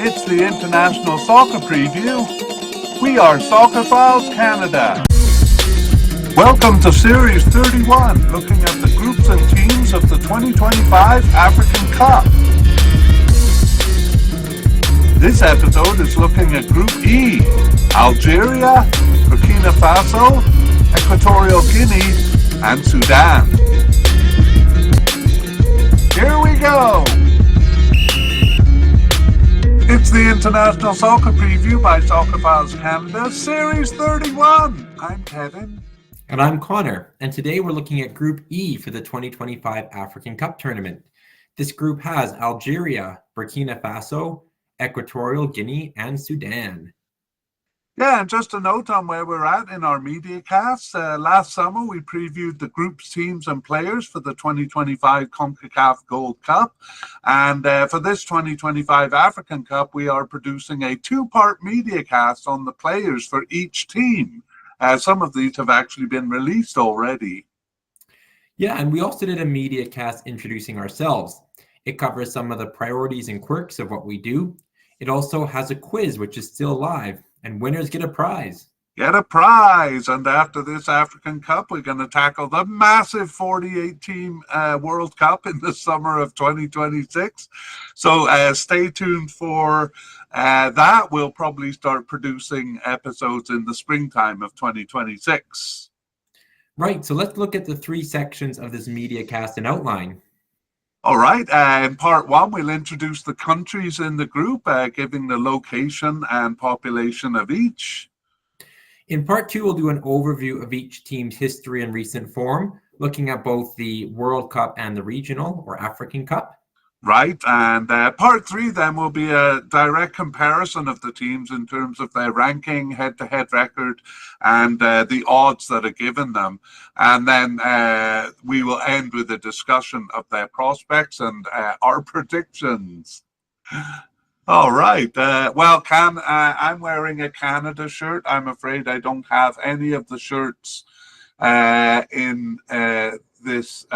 It's the International Soccer Preview. We are Soccerphiles Canada. Welcome to Series 31, looking at the groups and teams of the 2025 African Cup. This episode is looking at Group E: Algeria, Burkina Faso, Equatorial Guinea, and Sudan. Here we go! It's the International Soccer Preview by Soccerphiles Canada, Series 31. I'm Kevin. And I'm Connor. And today we're looking at Group E for the 2025 African Cup Tournament. This group has Algeria, Burkina Faso, Equatorial Guinea, and Sudan. Yeah, and just a note on where we're at in our mediacast. Last summer, we previewed the groups, teams, and players for the 2025 CONCACAF Gold Cup. And for this 2025 African Cup, we are producing a two-part mediacast on the players for each team. Some of these have actually been released already. Yeah, and we also did a mediacast introducing ourselves. It covers some of the priorities and quirks of what we do. It also has a quiz, which is still live. And winners get a prize. Get a prize. And after this African Cup, we're going to tackle the massive 48-team World Cup in the summer of 2026. So stay tuned for that. We'll probably start producing episodes in the springtime of 2026. Right. So let's look at the three sections of this media cast and outline. All right. In part one, we'll introduce the countries in the group, giving the location and population of each. In part two, we'll do an overview of each team's history and recent form, looking at both the World Cup and the Regional or African Cup. Right. And part three then will be a direct comparison of the teams in terms of their ranking, head-to-head record, and the odds that are given them. And then we will end with a discussion of their prospects and our predictions. All right. Well, I'm wearing a Canada shirt. I'm afraid I don't have any of the shirts in this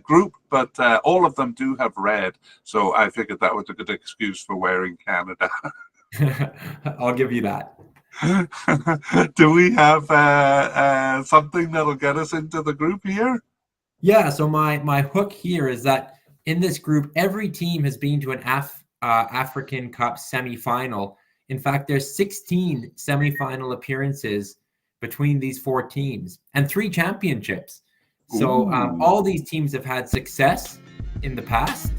group, but all of them do have red. So I figured that was a good excuse for wearing Canada. I'll give you that. Do we have something that'll get us into the group here? Yeah, so my hook here is that in this group, every team has been to an African Cup semifinal. In fact, there's 16 semifinal appearances between these four teams and 3 championships. So all these teams have had success in the past.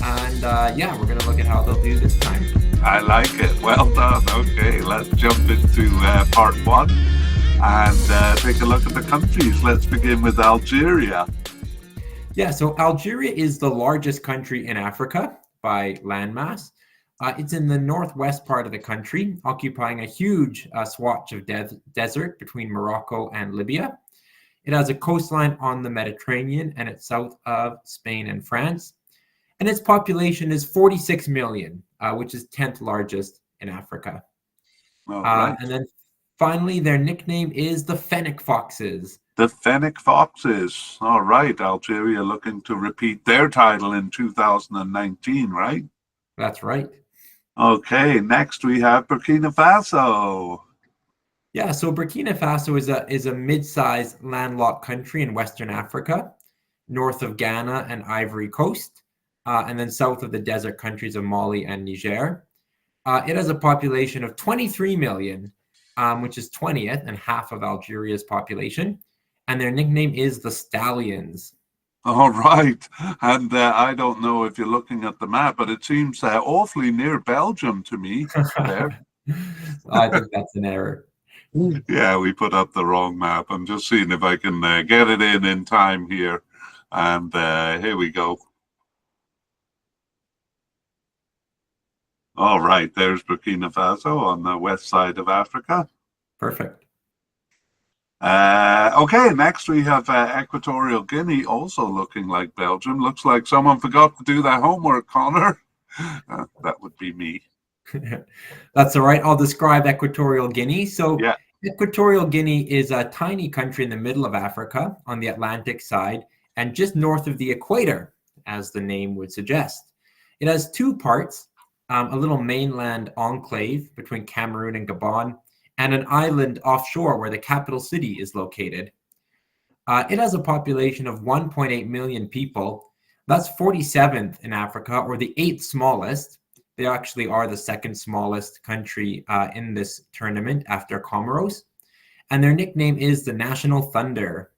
And yeah, we're going to look at how they'll do this time. I like it. Well done. Okay, let's jump into part one and take a look at the countries. Let's begin with Algeria. Yeah, so Algeria is the largest country in Africa by landmass. It's in the northwest part of the country, occupying a huge swatch of desert between Morocco and Libya. It has a coastline on the Mediterranean, and it's south of Spain and France. And its population is 46 million, which is 10th largest in Africa. Right. And then finally, their nickname is the Fennec Foxes. The Fennec Foxes. All right. Algeria looking to repeat their title in 2019, right? That's right. Okay. Next, we have Burkina Faso. Yeah, so Burkina Faso is a mid-sized landlocked country in Western Africa, north of Ghana and Ivory Coast, and then south of the desert countries of Mali and Niger. It has a population of 23 million, which is 20th and half of Algeria's population, and their nickname is the Stallions. All right. And I don't know if you're looking at the map, but it seems awfully near Belgium to me there. I think that's an error. Yeah, we put up the wrong map. I'm just seeing if I can get it in time here. And here we go. All right, there's Burkina Faso on the west side of Africa. Perfect. Okay, next we have Equatorial Guinea, also looking like Belgium. Looks like someone forgot to do their homework, Connor. That would be me. That's all right. I'll describe Equatorial Guinea. So yeah. Equatorial Guinea is a tiny country in the middle of Africa on the Atlantic side and just north of the equator, as the name would suggest. It has 2 parts. a little mainland enclave between Cameroon and Gabon, and an island offshore where the capital city is located. It has a population of 1.8 million people. That's 47th in Africa, or the 8th smallest. They actually are the second smallest country in this tournament after Comoros. And their nickname is the National Thunder.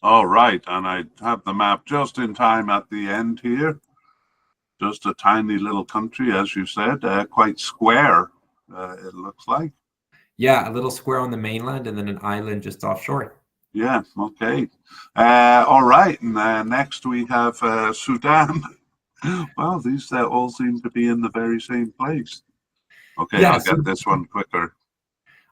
All right, and I have the map just in time at the end here. Just a tiny little country, as you said, quite square, it looks like. Yeah, a little square on the mainland and then an island just offshore. Yeah, okay. All right, and next we have Sudan. Well, these all seem to be in the very same place. Okay, Yeah, I'll get this one quicker.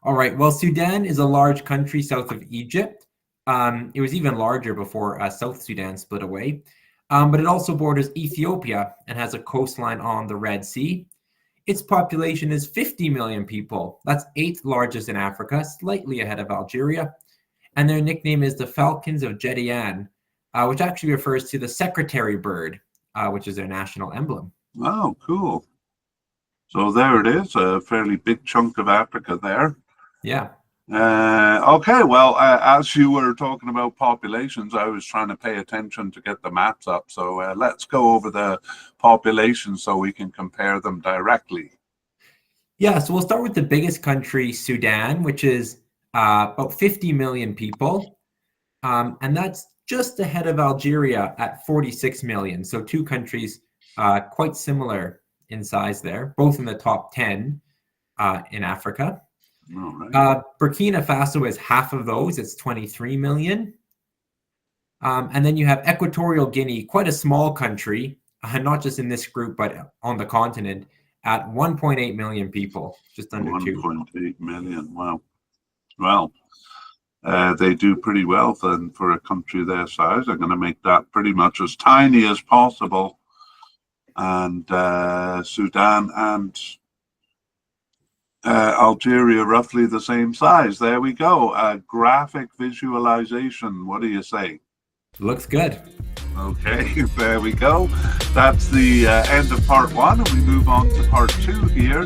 all right. Well, Sudan is a large country south of Egypt. It was even larger before South Sudan split away. But it also borders Ethiopia and has a coastline on the Red Sea. Its population is 50 million people. That's 8th largest in Africa, slightly ahead of Algeria. And their nickname is the Falcons of Jedian, which actually refers to the secretary bird, which is their national emblem. Oh, cool. So there it is, a fairly big chunk of Africa there. Yeah. Okay, well, as you were talking about populations, I was trying to pay attention to get the maps up. So let's go over the populations so we can compare them directly. Yeah, so we'll start with the biggest country, Sudan, which is about 50 million people. And that's just ahead of Algeria at 46 million. So two countries quite similar in size there, both in the top 10 in Africa. All right. Burkina Faso is half of those. It's 23 million. And then you have Equatorial Guinea, quite a small country, not just in this group, but on the continent, at 1.8 million people, just under 2. 1.8 million, wow. Well, they do pretty well then for a country their size. They're going to make that pretty much as tiny as possible. And Sudan and Algeria roughly the same size. There we go. Graphic visualization. What do you say? Looks good. Okay, there we go. That's the end of part 1, and we move on to part 2 here,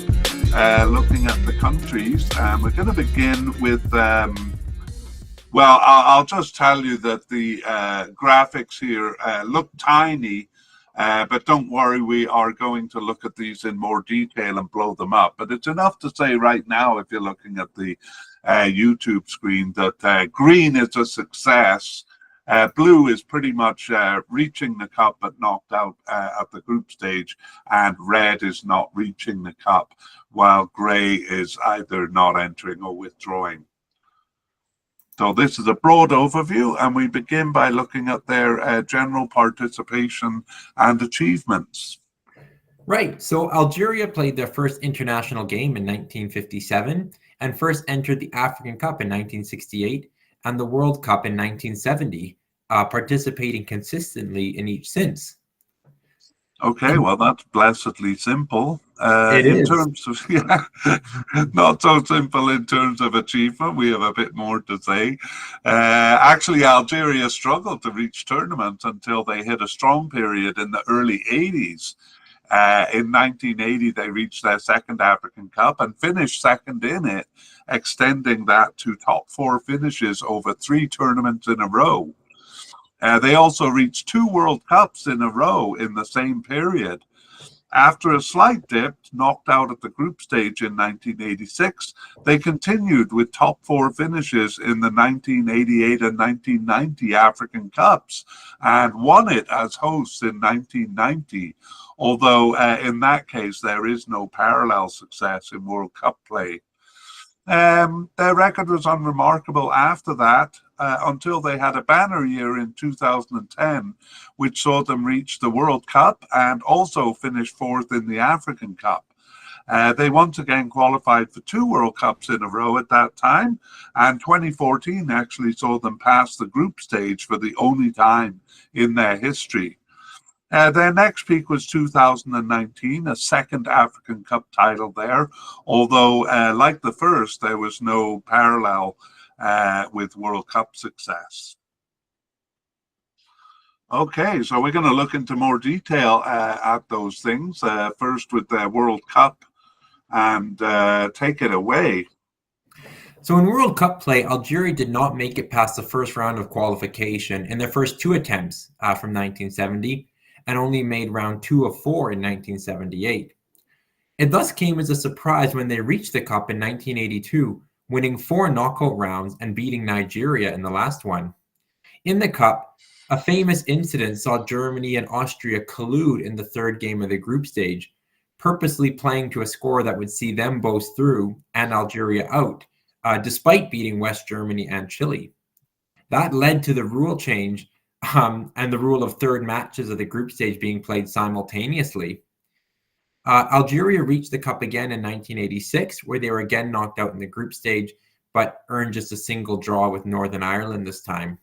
looking at the countries. We're going to begin with, well, I'll just tell you that the graphics here look tiny, but don't worry, we are going to look at these in more detail and blow them up. But it's enough to say right now, if you're looking at the YouTube screen, that green is a success. Blue is pretty much reaching the cup but knocked out at the group stage, and red is not reaching the cup, while gray is either not entering or withdrawing. So this is a broad overview, and we begin by looking at their general participation and achievements. Right. So Algeria played their first international game in 1957 and first entered the African Cup in 1968 and the World Cup in 1970, participating consistently in each since. Okay, well, that's blessedly simple. It in is. terms of, yeah, not so simple in terms of achievement. We have a bit more to say. Actually, Algeria struggled to reach tournaments until they hit a strong period in the early 80s. In 1980, they reached their second African Cup and finished second in it, extending that to top 4 finishes over 3 tournaments in a row. They also reached 2 World Cups in a row in the same period. After a slight dip, knocked out at the group stage in 1986, they continued with top 4 finishes in the 1988 and 1990 African Cups and won it as hosts in 1990. Although in that case, there is no parallel success in World Cup play. Their record was unremarkable after that until they had a banner year in 2010, which saw them reach the World Cup and also finish 4th in the African Cup. They once again qualified for 2 World Cups in a row at that time, and 2014 actually saw them pass the group stage for the only time in their history. Their next peak was 2019, a second African Cup title there, although like the first, there was no parallel with World Cup success. Okay, so we're going to look into more detail at those things. First with the World Cup, and take it away. So in World Cup play, Algeria did not make it past the first round of qualification in their first two attempts from 1970, and only made round 2 of 4 in 1978. It thus came as a surprise when they reached the Cup in 1982, winning 4 knockout rounds and beating Nigeria in the last one. In the Cup, a famous incident saw Germany and Austria collude in the third game of the group stage, purposely playing to a score that would see them both through and Algeria out, despite beating West Germany and Chile. That led to the rule change and the rule of third matches of the group stage being played simultaneously. Algeria reached the Cup again in 1986, where they were again knocked out in the group stage, but earned just a single draw with Northern Ireland this time.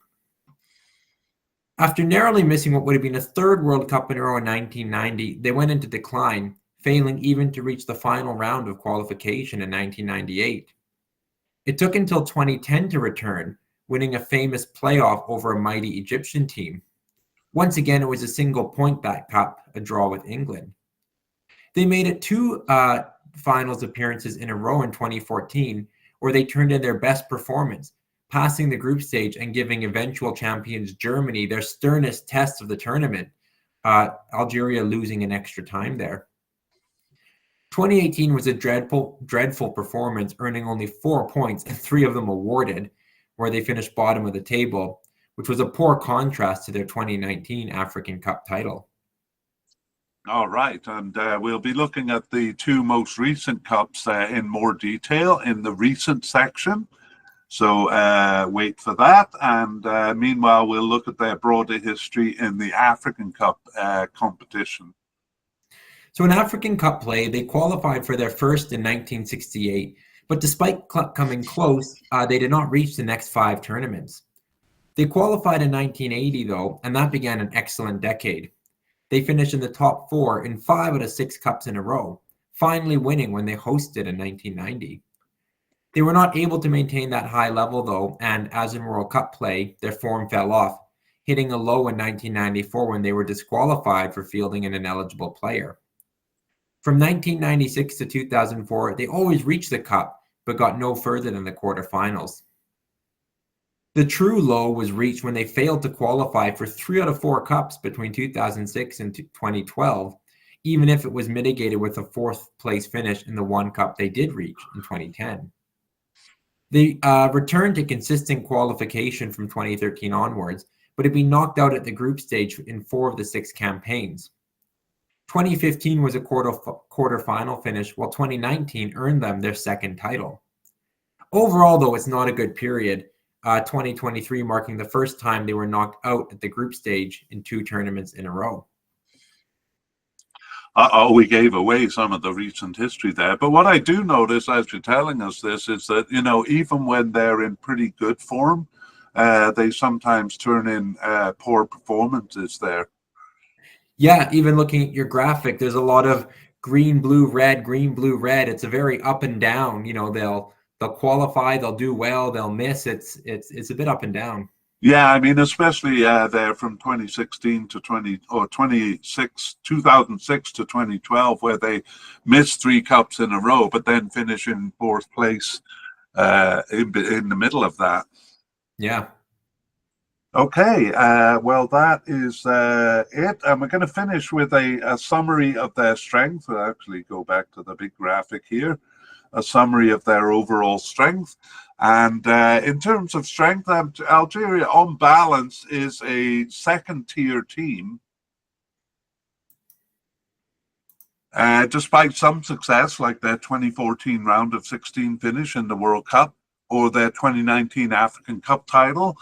After narrowly missing what would have been a third World Cup in a row in 1990, they went into decline, failing even to reach the final round of qualification in 1998. It took until 2010 to return, winning a famous playoff over a mighty Egyptian team. Once again, it was a single point that cup, a draw with England. They made it 2 finals appearances in a row in 2014, where they turned in their best performance, passing the group stage and giving eventual champions Germany their sternest test of the tournament, Algeria losing in extra time there. 2018 was a dreadful performance, earning only 4 points and 3 of them awarded, where they finished bottom of the table, which was a poor contrast to their 2019 African Cup title. All right, and we'll be looking at the 2 most recent cups in more detail in the recent section. So wait for that. And meanwhile, we'll look at their broader history in the African Cup competition. So in African Cup play, they qualified for their first in 1968, but despite coming close, they did not reach the next 5 tournaments. They qualified in 1980, though, and that began an excellent decade. They finished in the top 4 in 5 out of 6 cups in a row, finally winning when they hosted in 1990. They were not able to maintain that high level, though, and as in World Cup play, their form fell off, hitting a low in 1994 when they were disqualified for fielding an ineligible player. From 1996 to 2004, they always reached the Cup, but got no further than the quarterfinals. The true low was reached when they failed to qualify for 3 out of 4 cups between 2006 and 2012, even if it was mitigated with a 4th place finish in the 1 cup they did reach in 2010. They returned to consistent qualification from 2013 onwards, but had been knocked out at the group stage in 4 of the 6 campaigns. 2015 was a quarterfinal finish, while 2019 earned them their 2nd title. Overall, though, it's not a good period. 2023 marking the first time they were knocked out at the group stage in 2 tournaments in a row. We gave away some of the recent history there. But what I do notice as you're telling us this is that, even when they're in pretty good form, they sometimes turn in poor performances there. Yeah, even looking at your graphic, there's a lot of green, blue, red, green, blue, red. It's a very up and down. They'll qualify, they'll do well, they'll miss. It's a bit up and down. Yeah, I mean, especially there from 2016 to 2006 to 2012, where they missed 3 cups in a row, but then finish in 4th place in the middle of that. Yeah. Okay, well, that is it. And we're going to finish with a summary of their strength. We'll actually go back to the big graphic here. A summary of their overall strength. And in terms of strength, Algeria, on balance, is a 2nd-tier team. Despite some success, like their 2014 round of 16 finish in the World Cup or their 2019 African Cup title,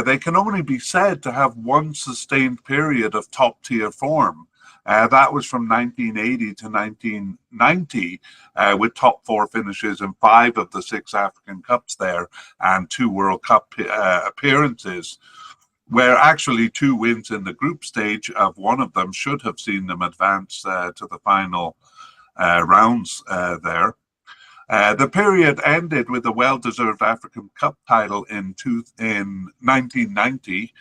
they can only be said to have one sustained period of top-tier form. That was from 1980 to 1990, with top 4 finishes in 5 of the 6 African Cups there and 2 World Cup appearances, where actually 2 wins in the group stage of one of them should have seen them advance to the final rounds there. The period ended with a well-deserved African Cup title in 1990,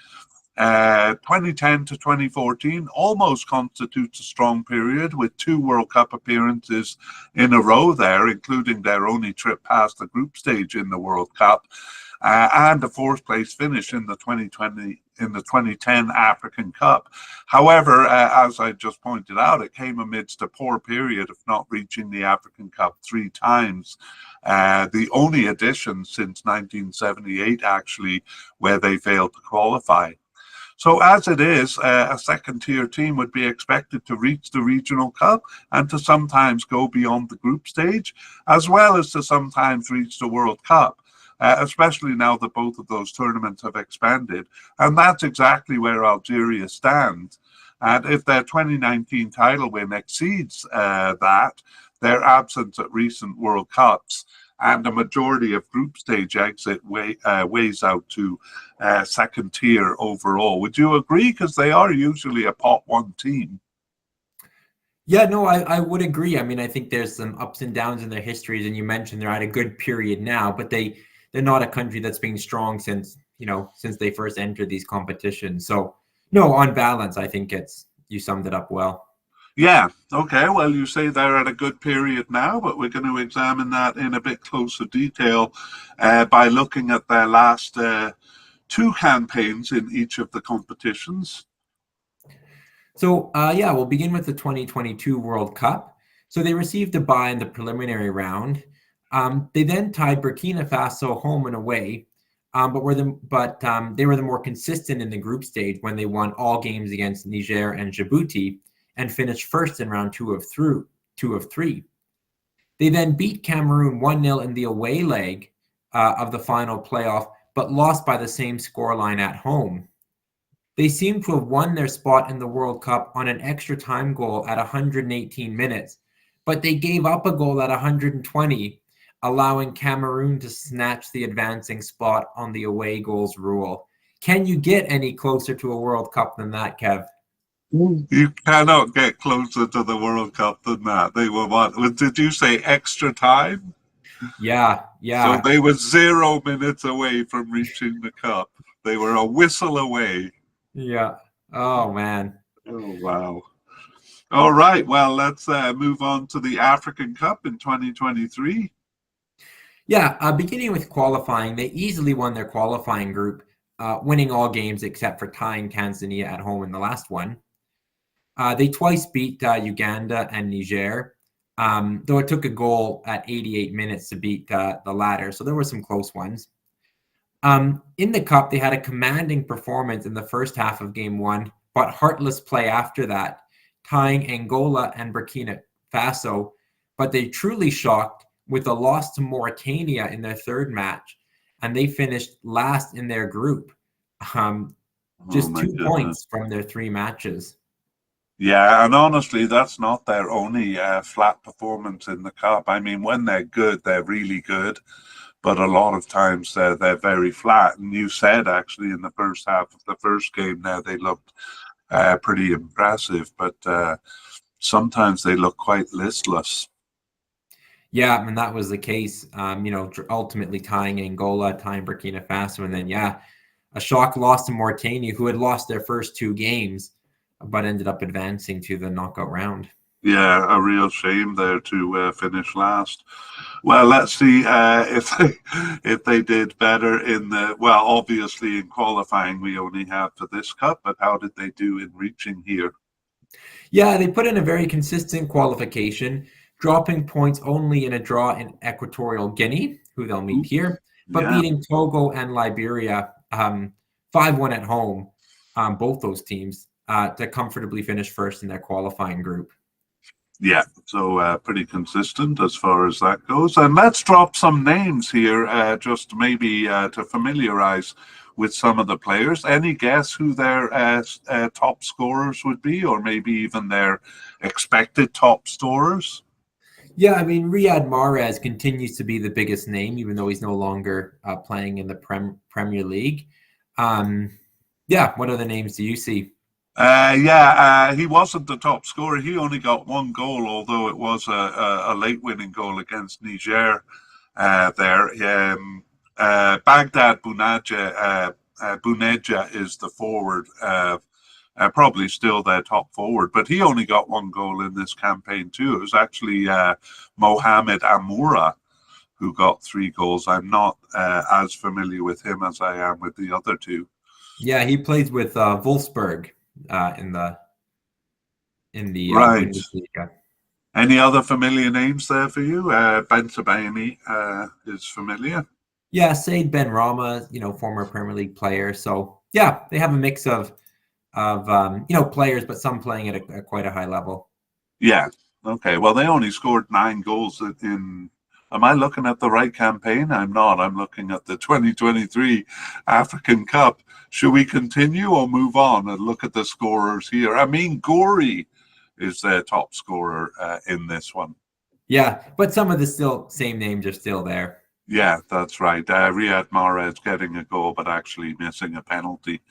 2010 to 2014 almost constitutes a strong period with 2 World Cup appearances in a row there, including their only trip past the group stage in the World Cup, and a 4th place finish in the 2010 African Cup. However, as I just pointed out, it came amidst a poor period of not reaching the African Cup 3 times. The only edition since 1978, actually, where they failed to qualify. So as it is, a second-tier team would be expected to reach the regional cup and to sometimes go beyond the group stage, as well as to sometimes reach the World Cup, especially now that both of those tournaments have expanded. And that's exactly where Algeria stands. And if their 2019 title win exceeds that, their absence at recent World Cups and a majority of group stage exit weighs out to second tier overall. Would you agree? Because they are usually a pot 1 team. Yeah, no, I would agree. I mean, I think there's some ups and downs in their histories, and you mentioned they're at a good period now, but they're not a country that's been strong since they first entered these competitions. So no, on balance, I think you summed it up well. Yeah, okay, well, you say they're at a good period now, but we're going to examine that in a bit closer detail by looking at their last 2 campaigns in each of the competitions. So, yeah, we'll begin with the 2022 World Cup. So they received a bye in the preliminary round. They then tied Burkina Faso home and away, but they were the more consistent in the group stage when they won all games against Niger and Djibouti, and finished first in round 2 of 3. They then beat Cameroon 1-0 in the away leg of the final playoff, but lost by the same scoreline at home. They seem to have won their spot in the World Cup on an extra time goal at 118 minutes, but they gave up a goal at 120, allowing Cameroon to snatch the advancing spot on the away goals rule. Can you get any closer to a World Cup than that, Kev? You cannot get closer to the World Cup than that. They were what? Did you say extra time? Yeah. So they were 0 minutes away from reaching the cup. They were a whistle away. Yeah. Oh, man. Oh, wow. All right. Well, let's move on to the African Cup in 2023. Yeah. Beginning with qualifying, they easily won their qualifying group, winning all games except for tying Tanzania at home in the last one. They twice beat Uganda and Niger, though it took a goal at 88 minutes to beat the latter. So there were some close ones. In the cup, they had a commanding performance in the first half of game 1, but heartless play after that, tying Angola and Burkina Faso. But they truly shocked with a loss to Mauritania in their 3rd match, and they finished last in their group, just 2 points from their 3 matches. Yeah, and honestly, that's not their only flat performance in the cup. I mean, when they're good, they're really good, but a lot of times they're very flat. And you said actually in the first half of the first game there, they looked pretty impressive, but sometimes they look quite listless. Yeah, and that was the case. Ultimately tying Angola, tying Burkina Faso, and then a shock loss to Mauritania, who had lost their first 2 games, but ended up advancing to the knockout round. Yeah, a real shame there to finish last. Well, let's see if they did better in obviously in qualifying we only have for this cup, but how did they do in reaching here? Yeah, they put in a very consistent qualification, dropping points only in a draw in Equatorial Guinea, who they'll meet here, but beating Togo and Liberia 5-1 at home, both those teams, to comfortably finish first in their qualifying group. Yeah, so pretty consistent as far as that goes. And let's drop some names here, just maybe to familiarize with some of the players. Any guess who their top scorers would be, or maybe even their expected top scorers? Yeah, I mean, Riyad Mahrez continues to be the biggest name, even though he's no longer playing in the Premier League. What other names do you see? He wasn't the top scorer. He only got 1 goal, although it was a late winning goal against Niger there. Baghdad Bounaja Buneja is the forward, probably still their top forward, but he only got one goal in this campaign too. It was actually Mohamed Amoura who got 3 goals. I'm not as familiar with him as I am with the other two. Yeah, he plays with Wolfsburg in the Right. Bundesliga. Any other familiar names there for you? Ben Sebaini is familiar. Yeah, Said Ben Rama, former Premier League player. So yeah, they have a mix of players, but some playing at quite a high level. Yeah. Okay. Well, they only scored 9 goals in. Am I looking at the right campaign? I'm not. I'm looking at the 2023 African Cup. Should we continue or move on and look at the scorers here? I mean, Gori is their top scorer in this one. Yeah, but some of the same names are still there. Yeah, that's right. Riyad Mahrez getting a goal, but actually missing a penalty.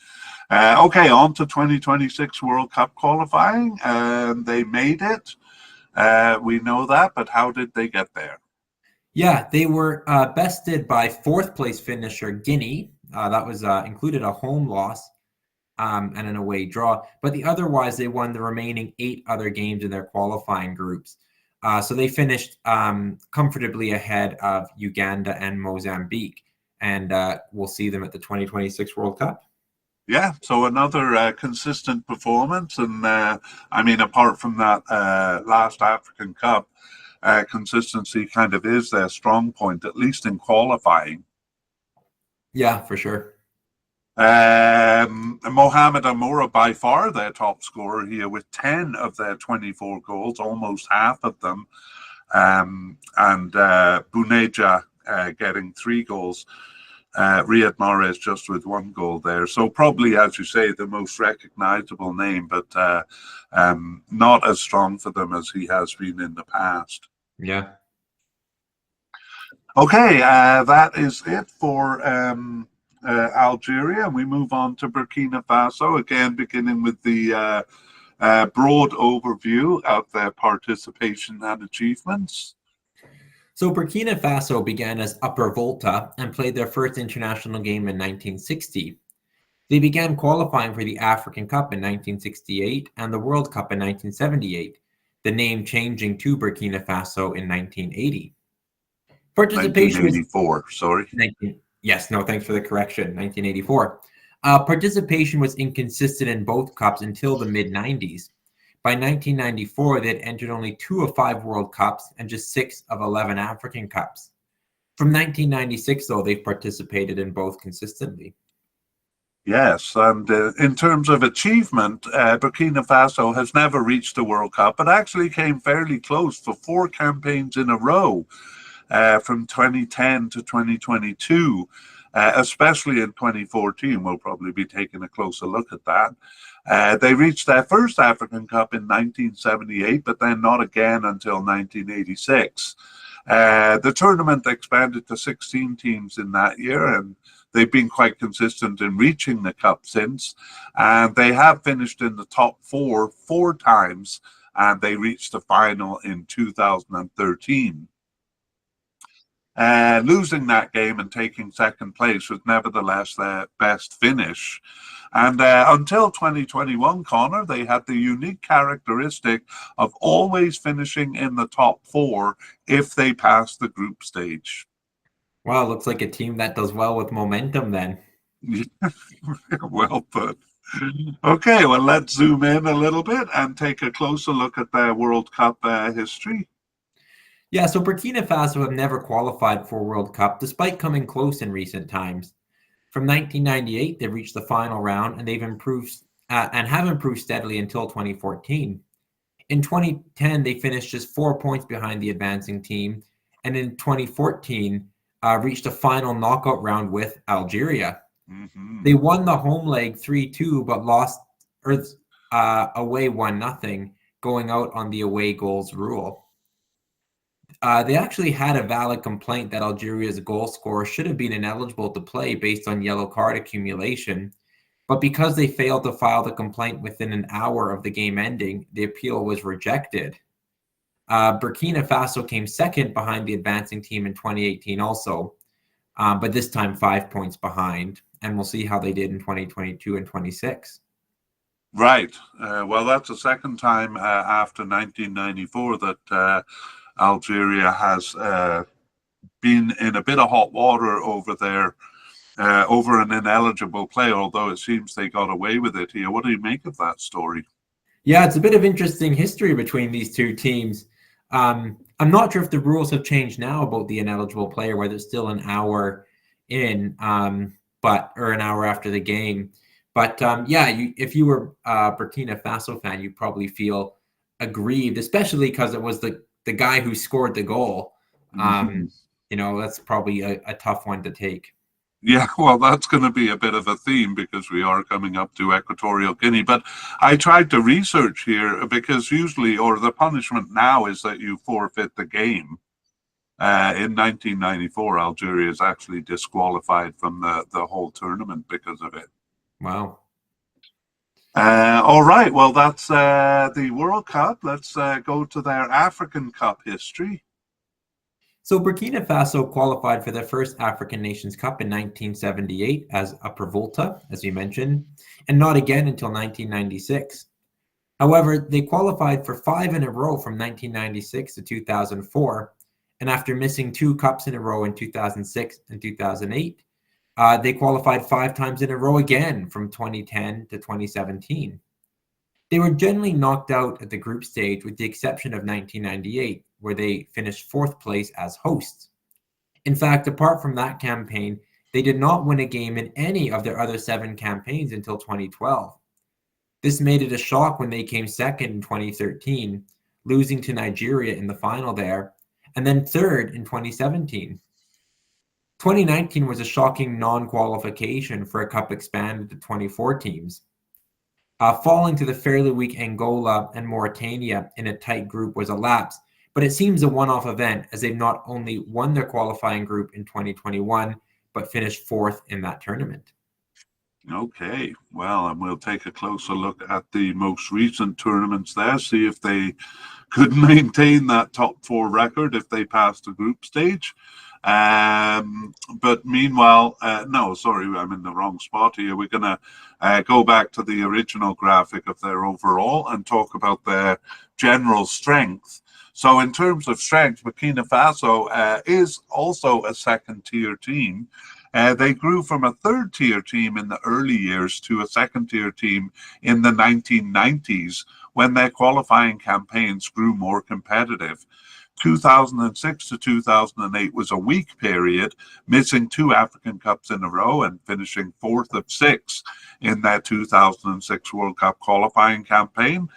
Okay, on to 2026 World Cup qualifying. They made it. We know that, but how did they get there? Yeah, they were bested by 4th place finisher Guinea. That was included a home loss and an away draw. But otherwise, they won the remaining 8 other games in their qualifying groups. So they finished comfortably ahead of Uganda and Mozambique. And we'll see them at the 2026 World Cup. Yeah, so another consistent performance. And I mean, apart from that last African Cup, consistency kind of is their strong point, at least in qualifying. Yeah, for sure. Mohamed Amoura, by far their top scorer here, with 10 of their 24 goals, almost half of them. And Buneja getting 3 goals. Riyad Mahrez just with 1 goal there. So probably, as you say, the most recognizable name, but not as strong for them as he has been in the past. Yeah. Okay, that is it for Algeria. We move on to Burkina Faso, again beginning with the broad overview of their participation and achievements. So Burkina Faso began as Upper Volta and played their first international game in 1960. They began qualifying for the African Cup in 1968 and the World Cup in 1978, the name changing to Burkina Faso in 1980. Participation 1984, sorry. Yes, no, thanks for the correction, 1984. Participation was inconsistent in both cups until the mid-90s. By 1994, they had entered only 2 of 5 World Cups and just 6 of 11 African Cups. From 1996, though, they've participated in both consistently. Yes, and in terms of achievement, Burkina Faso has never reached a World Cup, but actually came fairly close for 4 campaigns in a row from 2010 to 2022, especially in 2014. We'll probably be taking a closer look at that. They reached their first African Cup in 1978, but then not again until 1986. The tournament expanded to 16 teams in that year, and they've been quite consistent in reaching the cup since. And they have finished in the top 4 times, and they reached the final in 2013. Losing that game and taking second place was nevertheless their best finish. And until 2021, Connor, they had the unique characteristic of always finishing in the top 4 if they passed the group stage. Wow, looks like a team that does well with momentum then. Well put. Okay, well, let's zoom in a little bit and take a closer look at their World Cup history. Yeah, so Burkina Faso have never qualified for a World Cup, despite coming close in recent times. From 1998, they reached the final round, and they've improved and have improved steadily until 2014. In 2010, they finished just 4 points behind the advancing team, and in 2014, reached a final knockout round with Algeria. Mm-hmm. They won the home leg 3-2, but lost away 1-0, going out on the away goals rule. They actually had a valid complaint that Algeria's goal scorer should have been ineligible to play based on yellow card accumulation, but because they failed to file the complaint within an hour of the game ending, the appeal was rejected. Burkina Faso came second behind the advancing team in 2018 also. but this time 5 points behind. And we'll see how they did in 2022 and 26. Right. Well, that's the second time after 1994 that Algeria has been in a bit of hot water over there, over an ineligible play, although it seems they got away with it here. What do you make of that story? Yeah, it's a bit of interesting history between these two teams. I'm not sure if the rules have changed now about the ineligible player, whether it's still an hour in, or an hour after the game. But yeah, if you were a Burkina Faso fan, you probably feel aggrieved, especially because it was the guy who scored the goal. That's probably a tough one to take. Yeah, well, that's going to be a bit of a theme because we are coming up to Equatorial Guinea. But I tried to research here because usually, or the punishment now is that you forfeit the game. In 1994, Algeria is actually disqualified from the whole tournament because of it. Wow. All right, well, that's the World Cup. Let's go to their African Cup history. So Burkina Faso qualified for their first African Nations Cup in 1978 as Upper Volta, as you mentioned, and not again until 1996. However, they qualified for 5 in a row from 1996 to 2004, and after missing 2 cups in a row in 2006 and 2008, they qualified 5 times in a row again from 2010 to 2017. They were generally knocked out at the group stage with the exception of 1998, where they finished 4th place as hosts. In fact, apart from that campaign, they did not win a game in any of their other 7 campaigns until 2012. This made it a shock when they came second in 2013, losing to Nigeria in the final there, and then third in 2017. 2019 was a shocking non-qualification for a cup expanded to 24 teams. Falling to the fairly weak Angola and Mauritania in a tight group was a lapse, but it seems a one-off event as they've not only won their qualifying group in 2021, but finished 4th in that tournament. Okay, well, and we'll take a closer look at the most recent tournaments there, see if they could maintain that top 4 record if they passed the group stage. But meanwhile, no, sorry, I'm in the wrong spot here. We're going to go back to the original graphic of their overall and talk about their general strength. So in terms of strength, Burkina Faso is also a second-tier team. They grew from a third-tier team in the early years to a second-tier team in the 1990s when their qualifying campaigns grew more competitive. 2006 to 2008 was a weak period, missing 2 African Cups in a row and finishing 4th of 6 in their 2006 World Cup qualifying campaign,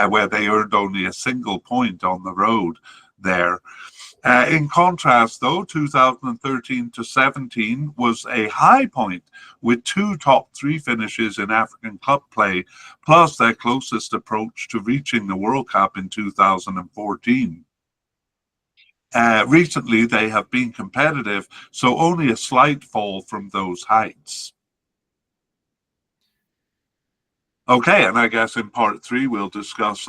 where they earned only a single point on the road there. In contrast, though, 2013 to 17 was a high point with 2 top 3 finishes in African Cup play, plus their closest approach to reaching the World Cup in 2014. Recently, they have been competitive, so only a slight fall from those heights. Okay, and I guess in part 3 we'll discuss,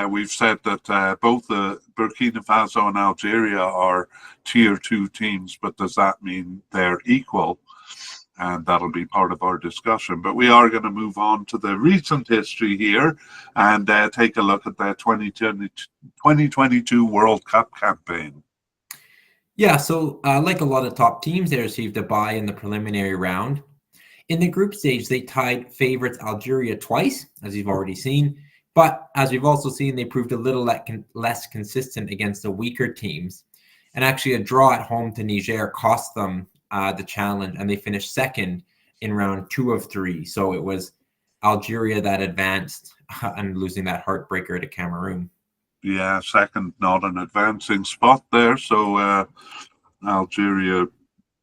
we've said that both the Burkina Faso and Algeria are tier 2 teams, but does that mean they're equal? And that'll be part of our discussion. But we are going to move on to the recent history here and take a look at their 2022 World Cup campaign. Yeah, so like a lot of top teams, they received a bye in the preliminary round. In the group stage, they tied favorites Algeria twice, as you've already seen. But as we've also seen, they proved a little less consistent against the weaker teams. And actually, a draw at home to Niger cost them the challenge, and they finished second in round 2 of 3. So it was Algeria that advanced and losing that heartbreaker to Cameroon. Yeah, second, not an advancing spot there. So Algeria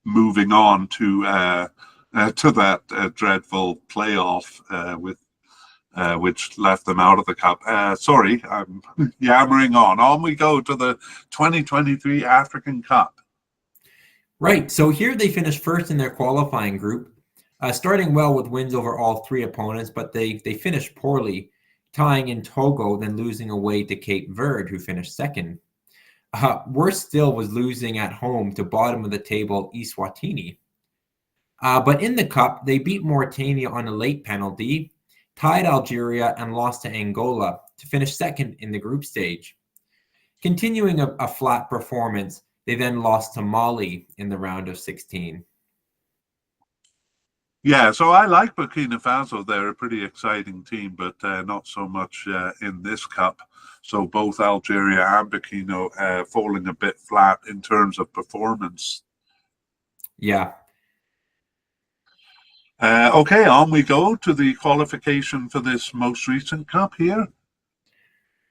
moving on to that dreadful playoff which left them out of the cup. Sorry, I'm yammering on. On we go to the 2023 African Cup. Right. So here they finished first in their qualifying group, starting well with wins over all 3 opponents, but they finished poorly, tying in Togo, then losing away to Cape Verde, who finished second. Worse still was losing at home to bottom of the table Eswatini. But in the cup, they beat Mauritania on a late penalty, tied Algeria, and lost to Angola to finish second in the group stage. Continuing a flat performance, they then lost to Mali in the round of 16. Yeah, so I like Burkina Faso. They're a pretty exciting team, but not so much in this cup. So both Algeria and Burkina falling a bit flat in terms of performance. Yeah. Okay, on we go to the qualification for this most recent cup here.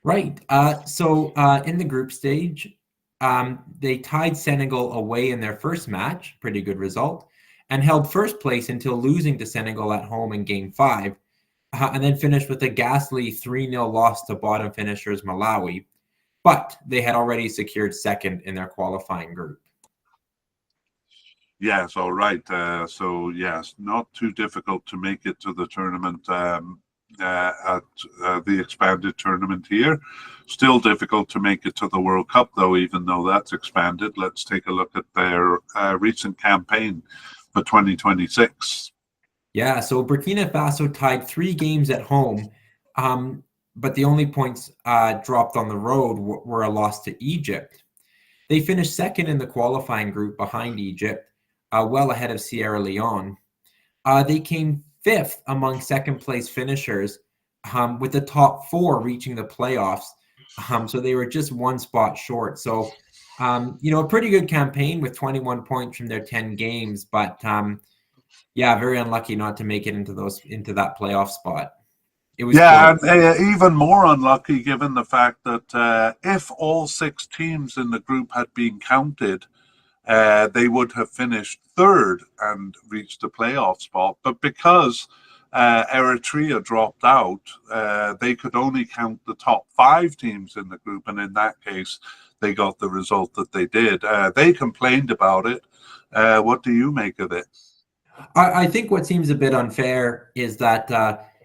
Right. So in the group stage, they tied Senegal away in their first match, pretty good result, and held first place until losing to Senegal at home in Game 5, and then finished with a ghastly 3-0 loss to bottom finishers Malawi. But they had already secured second in their qualifying group. Yes, all right. So yes, not too difficult to make it to the tournament at the expanded tournament here. Still difficult to make it to the World Cup, though, even though that's expanded. Let's take a look at their recent campaign for 2026. Yeah, so Burkina Faso tied 3 games at home, but the only points dropped on the road were a loss to Egypt. They finished second in the qualifying group behind Egypt, well ahead of Sierra Leone. They came fifth among second-place finishers, with the top 4 reaching the playoffs. So they were just 1 spot short. So, a pretty good campaign with 21 points from their 10 games, but yeah, very unlucky not to make it into that playoff spot. It was Yeah, close. and even more unlucky given the fact that if all 6 teams in the group had been counted, they would have finished third and reached the playoff spot. But because Eritrea dropped out, they could only count the top 5 teams in the group. And in that case, they got the result that they did. They complained about it. What do you make of it? I think what seems a bit unfair is that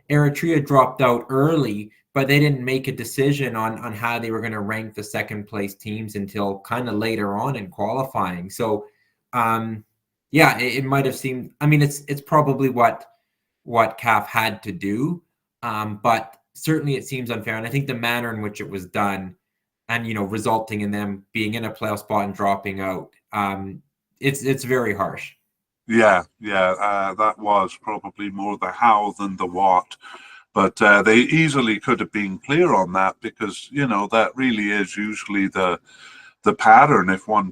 Eritrea dropped out early, but they didn't make a decision on how they were going to rank the second place teams until kind of later on in qualifying. So, yeah, it might have seemed. I mean, it's probably what CAF had to do, but certainly it seems unfair. And I think the manner in which it was done, and resulting in them being in a playoff spot and dropping out, it's very harsh. Yeah, that was probably more the how than the what. But they easily could have been clear on that because, that really is usually the pattern. If one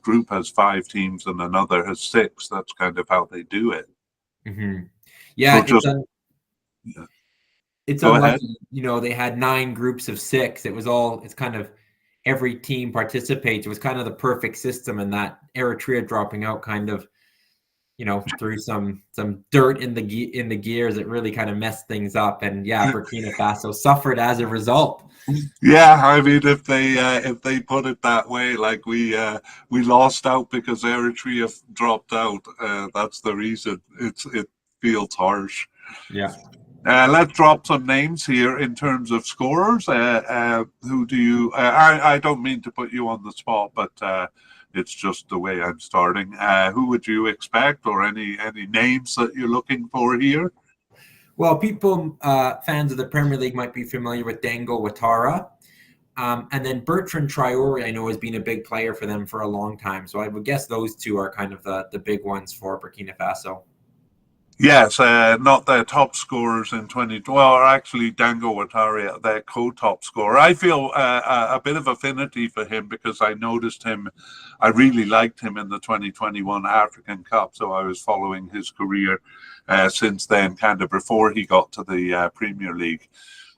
group has 5 teams and another has 6, that's kind of how they do it. Mm-hmm. So Yeah, yeah. it's Go ahead. unlucky. They had 9 groups of 6. It's kind of every team participates. It was kind of the perfect system, and that Eritrea dropping out kind of, threw some dirt in the gears. It really kind of messed things up, and yeah, Burkina Faso suffered as a result. Yeah, I mean, if they put it that way, like we lost out because Eritrea dropped out, that's the reason. It feels harsh. Yeah. Let's drop some names here in terms of scorers. Who do you? I don't mean to put you on the spot, but it's just the way I'm starting. Who would you expect, or any names that you're looking for here? Well, people, fans of the Premier League might be familiar with Dango Ouattara. And then Bertrand Traore, I know, has been a big player for them for a long time. So I would guess those 2 are kind of the big ones for Burkina Faso. Yes, not their top scorers in 20. Well, actually, Dango Ouattara, their co-top scorer. I feel a bit of affinity for him because I noticed him. I really liked him in the 2021 African Cup, so I was following his career since then, kind of before he got to the Premier League.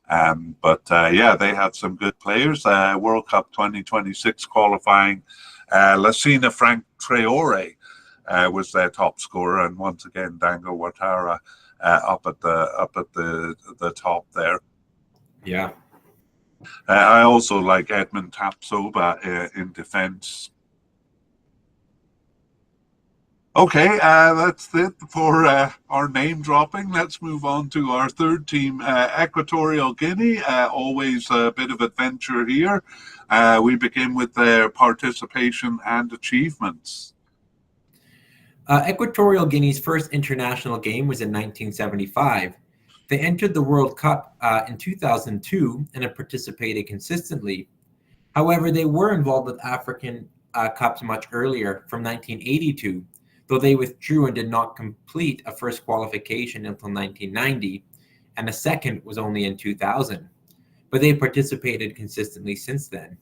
But yeah, they had some good players. World Cup 2026 qualifying. Lassina Frank Traore was their top scorer, and once again Dango Ouattara up at the top there. Yeah. I also like Edmund Tapsoba in defence. Okay, that's it for our name dropping. Let's move on to our third team, Equatorial Guinea. Always a bit of adventure here. We begin with their participation and achievements. Equatorial Guinea's first international game was in 1975. They entered the World Cup in 2002 and have participated consistently. However, they were involved with African Cups much earlier, from 1982, though they withdrew and did not complete a first qualification until 1990, and a second was only in 2000. But they participated consistently since then.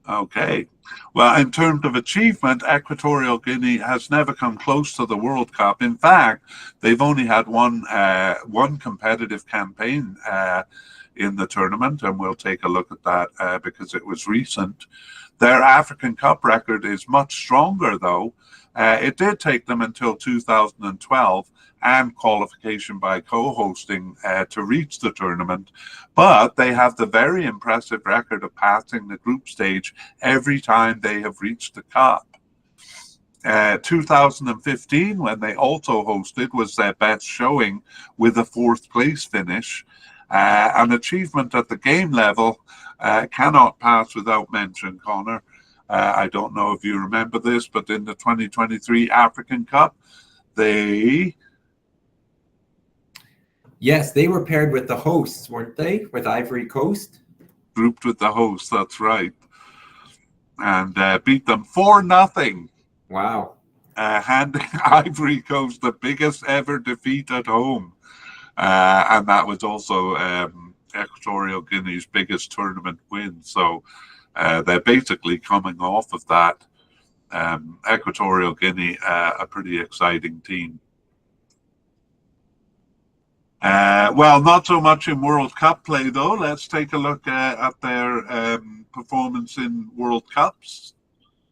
Okay. Well, in terms of achievement, Equatorial Guinea has never come close to the World Cup. In fact, they've only had one competitive campaign in the tournament, and we'll take a look at that because it was recent. Their African Cup record is much stronger, though. It did take them until 2012 and qualification by co-hosting to reach the tournament, but they have the very impressive record of passing the group stage every time they have reached the Cup. 2015, when they also hosted, was their best showing with a fourth place finish. An achievement at the game level cannot pass without mention, Connor. I don't know if you remember this, but in the 2023 African Cup, Yes, they were paired with the hosts, weren't they? With Ivory Coast? Grouped with the hosts, that's right. And beat them 4-0. Wow. Handing Ivory Coast the biggest ever defeat at home. And that was also Equatorial Guinea's biggest tournament win. So they're basically coming off of that. Equatorial Guinea, a pretty exciting team. Well, not so much in World Cup play, though. Let's take a look at their performance in World Cups.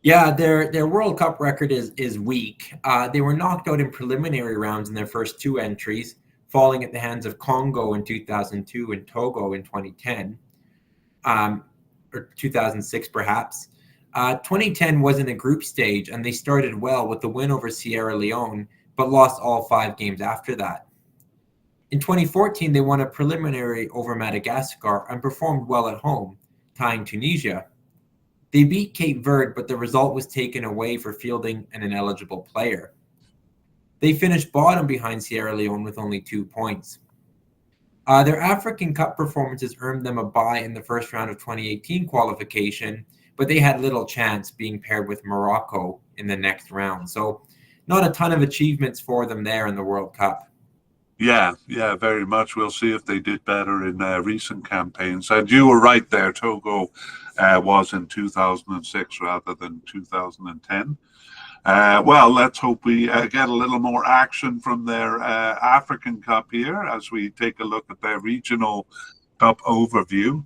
Yeah, their World Cup record is weak. They were knocked out in preliminary rounds in their first two entries, falling at the hands of Congo in 2002 and Togo in 2010, or 2006 perhaps. 2010 was in the group stage, and they started well with the win over Sierra Leone, but lost all 5 games after that. In 2014, they won a preliminary over Madagascar and performed well at home, tying Tunisia. They beat Cape Verde, but the result was taken away for fielding an ineligible player. They finished bottom behind Sierra Leone with only 2 points. Their African Cup performances earned them a bye in the first round of 2018 qualification, but they had little chance, being paired with Morocco in the next round. So not a ton of achievements for them there in the World Cup. Yeah, very much. We'll see if they did better in recent campaigns. And you were right there. Togo was in 2006 rather than 2010. Well, let's hope we get a little more action from their African Cup here as we take a look at their regional cup overview.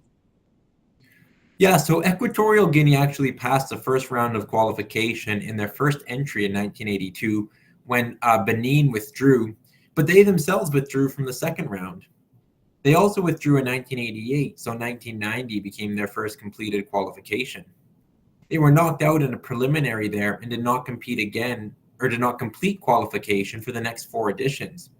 Yeah, so Equatorial Guinea actually passed the first round of qualification in their first entry in 1982 when Benin withdrew, but they themselves withdrew from the second round. They also withdrew in 1988, so 1990 became their first completed qualification. They were knocked out in a preliminary there and did not compete again, or did not complete qualification for the next 4 editions.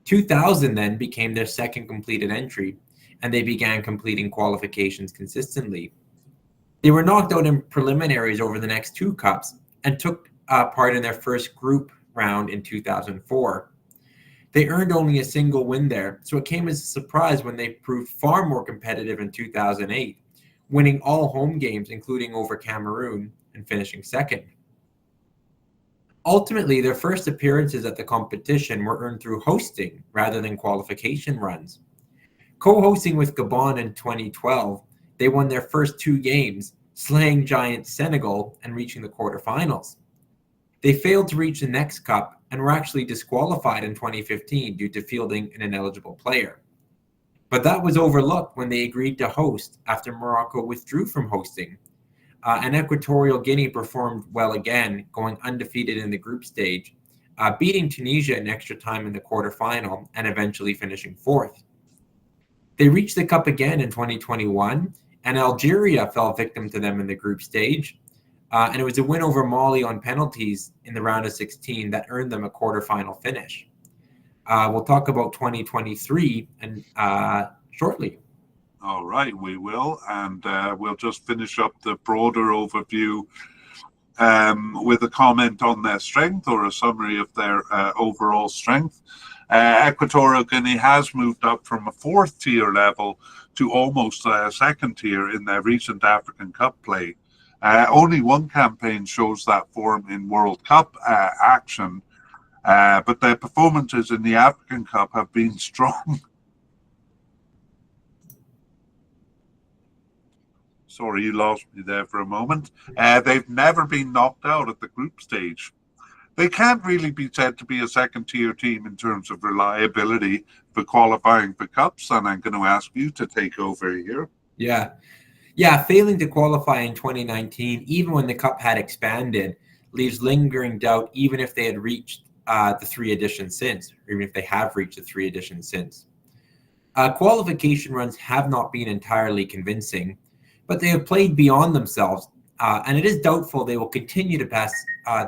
2000 then became their second completed entry, and they began completing qualifications consistently. They were knocked out in preliminaries over the next 2 cups and took part in their first group round in 2004. They earned only a single win there, so it came as a surprise when they proved far more competitive in 2008, winning all home games, including over Cameroon, and finishing second. Ultimately, their first appearances at the competition were earned through hosting rather than qualification runs. Co-hosting with Gabon in 2012, they won their first 2 games, slaying giant Senegal and reaching the quarterfinals. They failed to reach the next cup and were actually disqualified in 2015 due to fielding an ineligible player. But that was overlooked when they agreed to host after Morocco withdrew from hosting. And Equatorial Guinea performed well again, going undefeated in the group stage, beating Tunisia in extra time in the quarterfinal and eventually finishing 4th. They reached the cup again in 2021, and Algeria fell victim to them in the group stage. And it was a win over Mali on penalties in the round of 16 that earned them a quarterfinal finish. We'll talk about 2023 and shortly. All right, we will. And we'll just finish up the broader overview with a comment on their strength or a summary of their overall strength. Equatorial Guinea has moved up from a fourth tier level to almost a second tier in their recent African Cup play. Only one campaign shows that form in World Cup action, but their performances in the African Cup have been strong. Sorry, you lost me there for a moment. They've never been knocked out at the group stage. They can't really be said to be a second-tier team in terms of reliability for qualifying for cups, and I'm going to ask you to take over here. Yeah, failing to qualify in 2019, even when the cup had expanded, leaves lingering doubt even if they had reached the 3 editions since, or even if they have reached the 3 editions since. Qualification runs have not been entirely convincing, but they have played beyond themselves, and it is doubtful they will continue to pass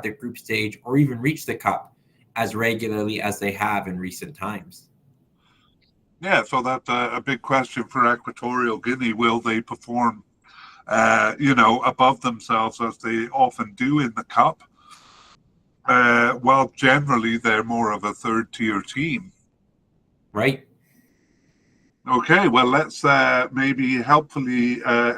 the group stage or even reach the cup as regularly as they have in recent times. Yeah, so that's a big question for Equatorial Guinea. Will they perform, above themselves as they often do in the cup? Well, generally, they're more of a third-tier team. Right. Okay, well, let's maybe helpfully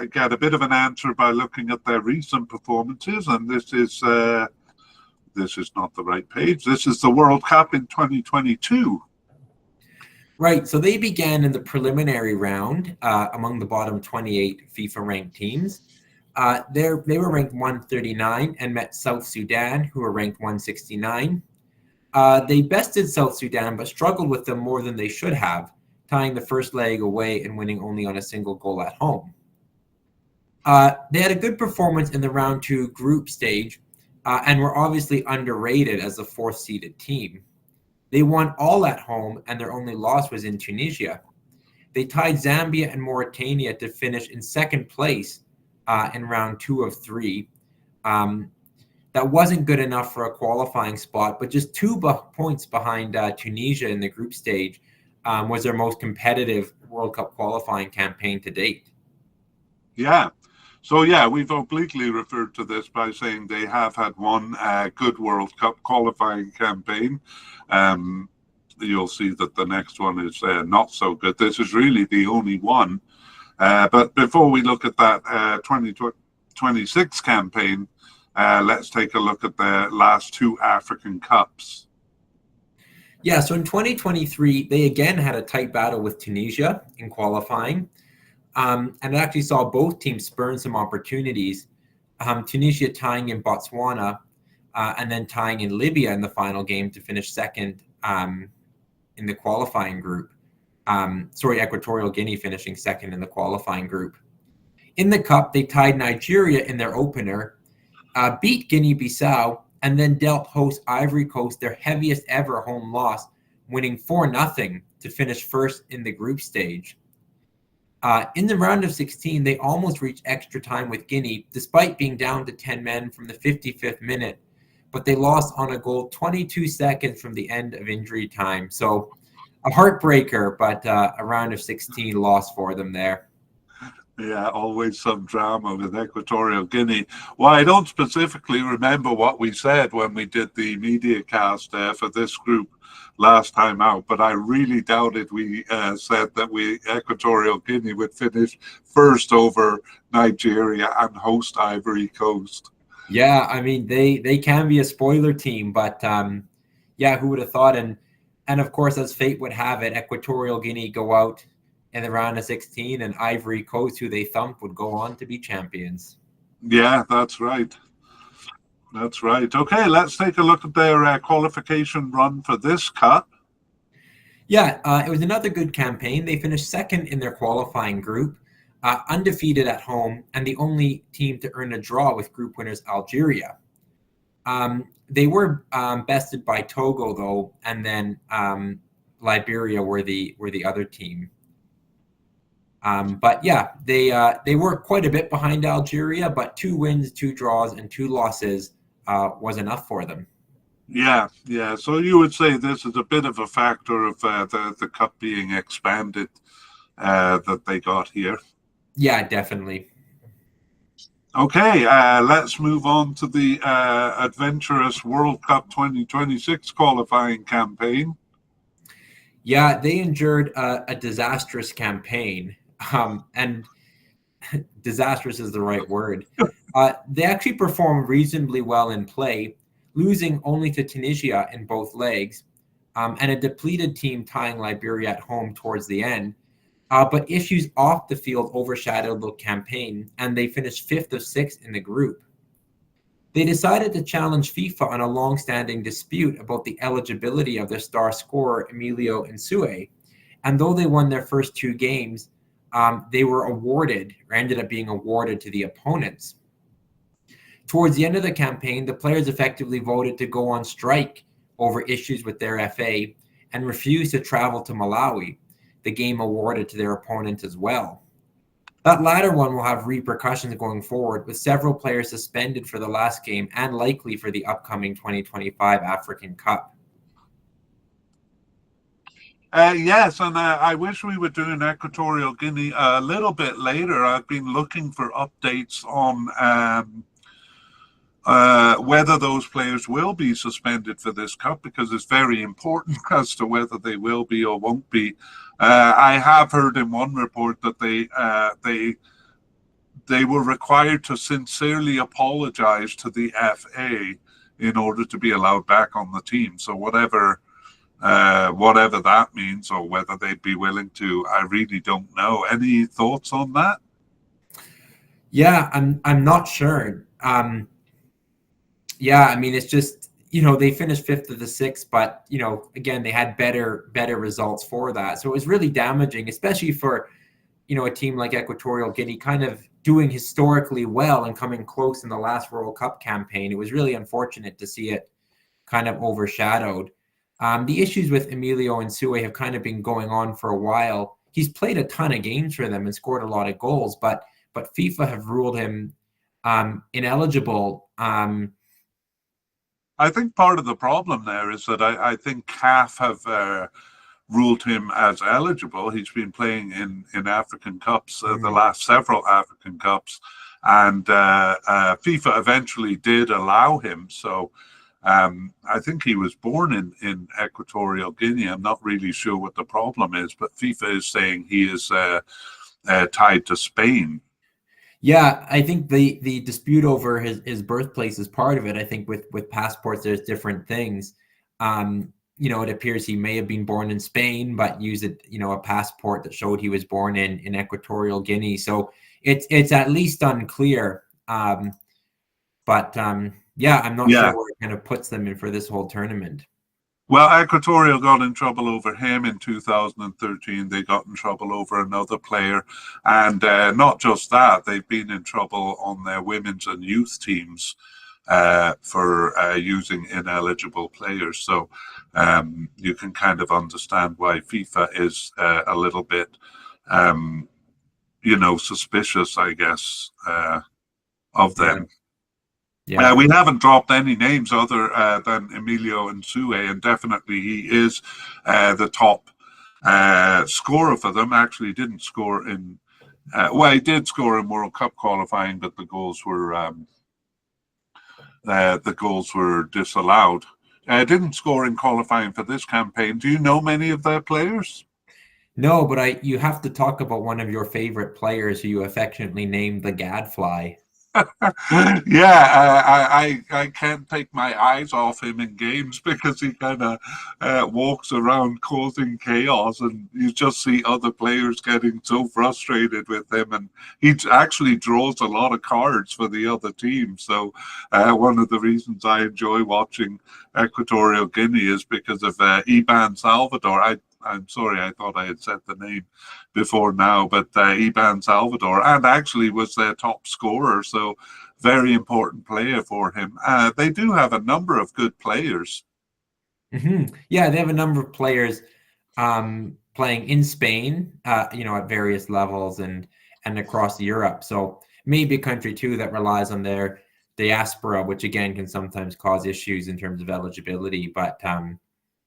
get a bit of an answer by looking at their recent performances. And this is not the right page. This is the World Cup in 2022. Right, so they began in the preliminary round among the bottom 28 FIFA ranked teams. They were ranked 139 and met South Sudan, who were ranked 169. They bested South Sudan, but struggled with them more than they should have, tying the first leg away and winning only on a single goal at home. They had a good performance in the round 2 group stage and were obviously underrated as a 4th-seeded team. They won all at home, and their only loss was in Tunisia. They tied Zambia and Mauritania to finish in second place in round 2 of 3. That wasn't good enough for a qualifying spot, but just 2 points behind Tunisia in the group stage was their most competitive World Cup qualifying campaign to date. Yeah. So, we've obliquely referred to this by saying they have had one good World Cup qualifying campaign. You'll see that the next one is not so good. This is really the only one. But before we look at that 2026 campaign, let's take a look at the last 2 African Cups. Yeah, so in 2023, they again had a tight battle with Tunisia in qualifying. And it actually saw both teams spurn some opportunities. Tunisia tying in Botswana and then tying in Libya in the final game to finish second in the qualifying group. Equatorial Guinea finishing second in the qualifying group. In the cup, they tied Nigeria in their opener, beat Guinea-Bissau, and then dealt host Ivory Coast their heaviest ever home loss, winning 4-0 to finish first in the group stage. In the round of 16, they almost reached extra time with Guinea, despite being down to 10 men from the 55th minute, but they lost on a goal 22 seconds from the end of injury time. So a heartbreaker, but a round of 16 loss for them there. Yeah, always some drama with Equatorial Guinea. Well, I don't specifically remember what we said when we did the mediacast for this group last time out, but I really doubted we said that Equatorial Guinea would finish first over Nigeria and host Ivory Coast. Yeah, I mean, they can be a spoiler team, but who would have thought? And of course, as fate would have it, Equatorial Guinea go out in the round of 16, and Ivory Coast, who they thumped, would go on to be champions. Yeah, that's right. That's right. Okay, let's take a look at their qualification run for this cup. Yeah, it was another good campaign. They finished second in their qualifying group, undefeated at home, and the only team to earn a draw with group winners Algeria. They were bested by Togo, though, and then Liberia were the other team. They were quite a bit behind Algeria, but 2 wins, 2 draws, and 2 losses was enough for them. Yeah. So you would say this is a bit of a factor of the cup being expanded that they got here. Yeah, definitely. Okay, let's move on to the adventurous World Cup 2026 qualifying campaign. Yeah, they endured a disastrous campaign, and disastrous is the right word. They actually performed reasonably well in play, losing only to Tunisia in both legs, and a depleted team tying Liberia at home towards the end. But issues off the field overshadowed the campaign, and they finished fifth of six in the group. They decided to challenge FIFA on a long-standing dispute about the eligibility of their star scorer, Emilio Insue. And though they won their first two games, they were awarded, or ended up being awarded to the opponents. Towards the end of the campaign, the players effectively voted to go on strike over issues with their FA and refused to travel to Malawi, the game awarded to their opponent as well. That latter one will have repercussions going forward, with several players suspended for the last game and likely for the upcoming 2025 African Cup. Yes, and I wish we were doing Equatorial Guinea a little bit later. I've been looking for updates on whether those players will be suspended for this cup, because it's very important as to whether they will be or won't be. I have heard in one report that they were required to sincerely apologize to the FA in order to be allowed back on the team. So whatever that means, or whether they'd be willing to, I really don't know. Any thoughts on that? Yeah, I'm not sure. Yeah, I mean, it's just, they finished fifth of the six, but again, they had better results for that. So it was really damaging, especially for a team like Equatorial Guinea, kind of doing historically well and coming close in the last World Cup campaign. It was really unfortunate to see it kind of overshadowed. The issues with Emilio Insue have kind of been going on for a while. He's played a ton of games for them and scored a lot of goals, but FIFA have ruled him ineligible. I think part of the problem there is that I think CAF have ruled him as eligible. He's been playing in African Cups, the last several African Cups, and FIFA eventually did allow him. So I think he was born in Equatorial Guinea. I'm not really sure what the problem is, but FIFA is saying he is tied to Spain. Yeah, I think the dispute over his birthplace is part of it. I think with passports, there's different things. It appears he may have been born in Spain, but used a passport that showed he was born in Equatorial Guinea. So it's at least unclear. But yeah, I'm not sure where it kind of puts them in for this whole tournament. Well, Equatorial got in trouble over him in 2013. They got in trouble over another player. And not just that, they've been in trouble on their women's and youth teams for using ineligible players. So you can kind of understand why FIFA is a little bit, suspicious, I guess, of them. Yeah. We haven't dropped any names other than Emilio Insue, and definitely he is the top scorer for them. Actually, didn't score in. He did score in World Cup qualifying, but the goals were disallowed. Didn't score in qualifying for this campaign. Do you know many of their players? No, but you have to talk about one of your favorite players who you affectionately named the Gadfly. I can't take my eyes off him in games because he kind of walks around causing chaos, and you just see other players getting so frustrated with him, and he actually draws a lot of cards for the other team. So one of the reasons I enjoy watching Equatorial Guinea is because of Iban Salvador. I'm sorry, I thought I had said the name before now, but Iban Salvador, and actually was their top scorer, so very important player for him. They do have a number of good players. Mm-hmm. Yeah, they have a number of players playing in Spain, at various levels and across Europe. So maybe a country too that relies on their diaspora, which again can sometimes cause issues in terms of eligibility, but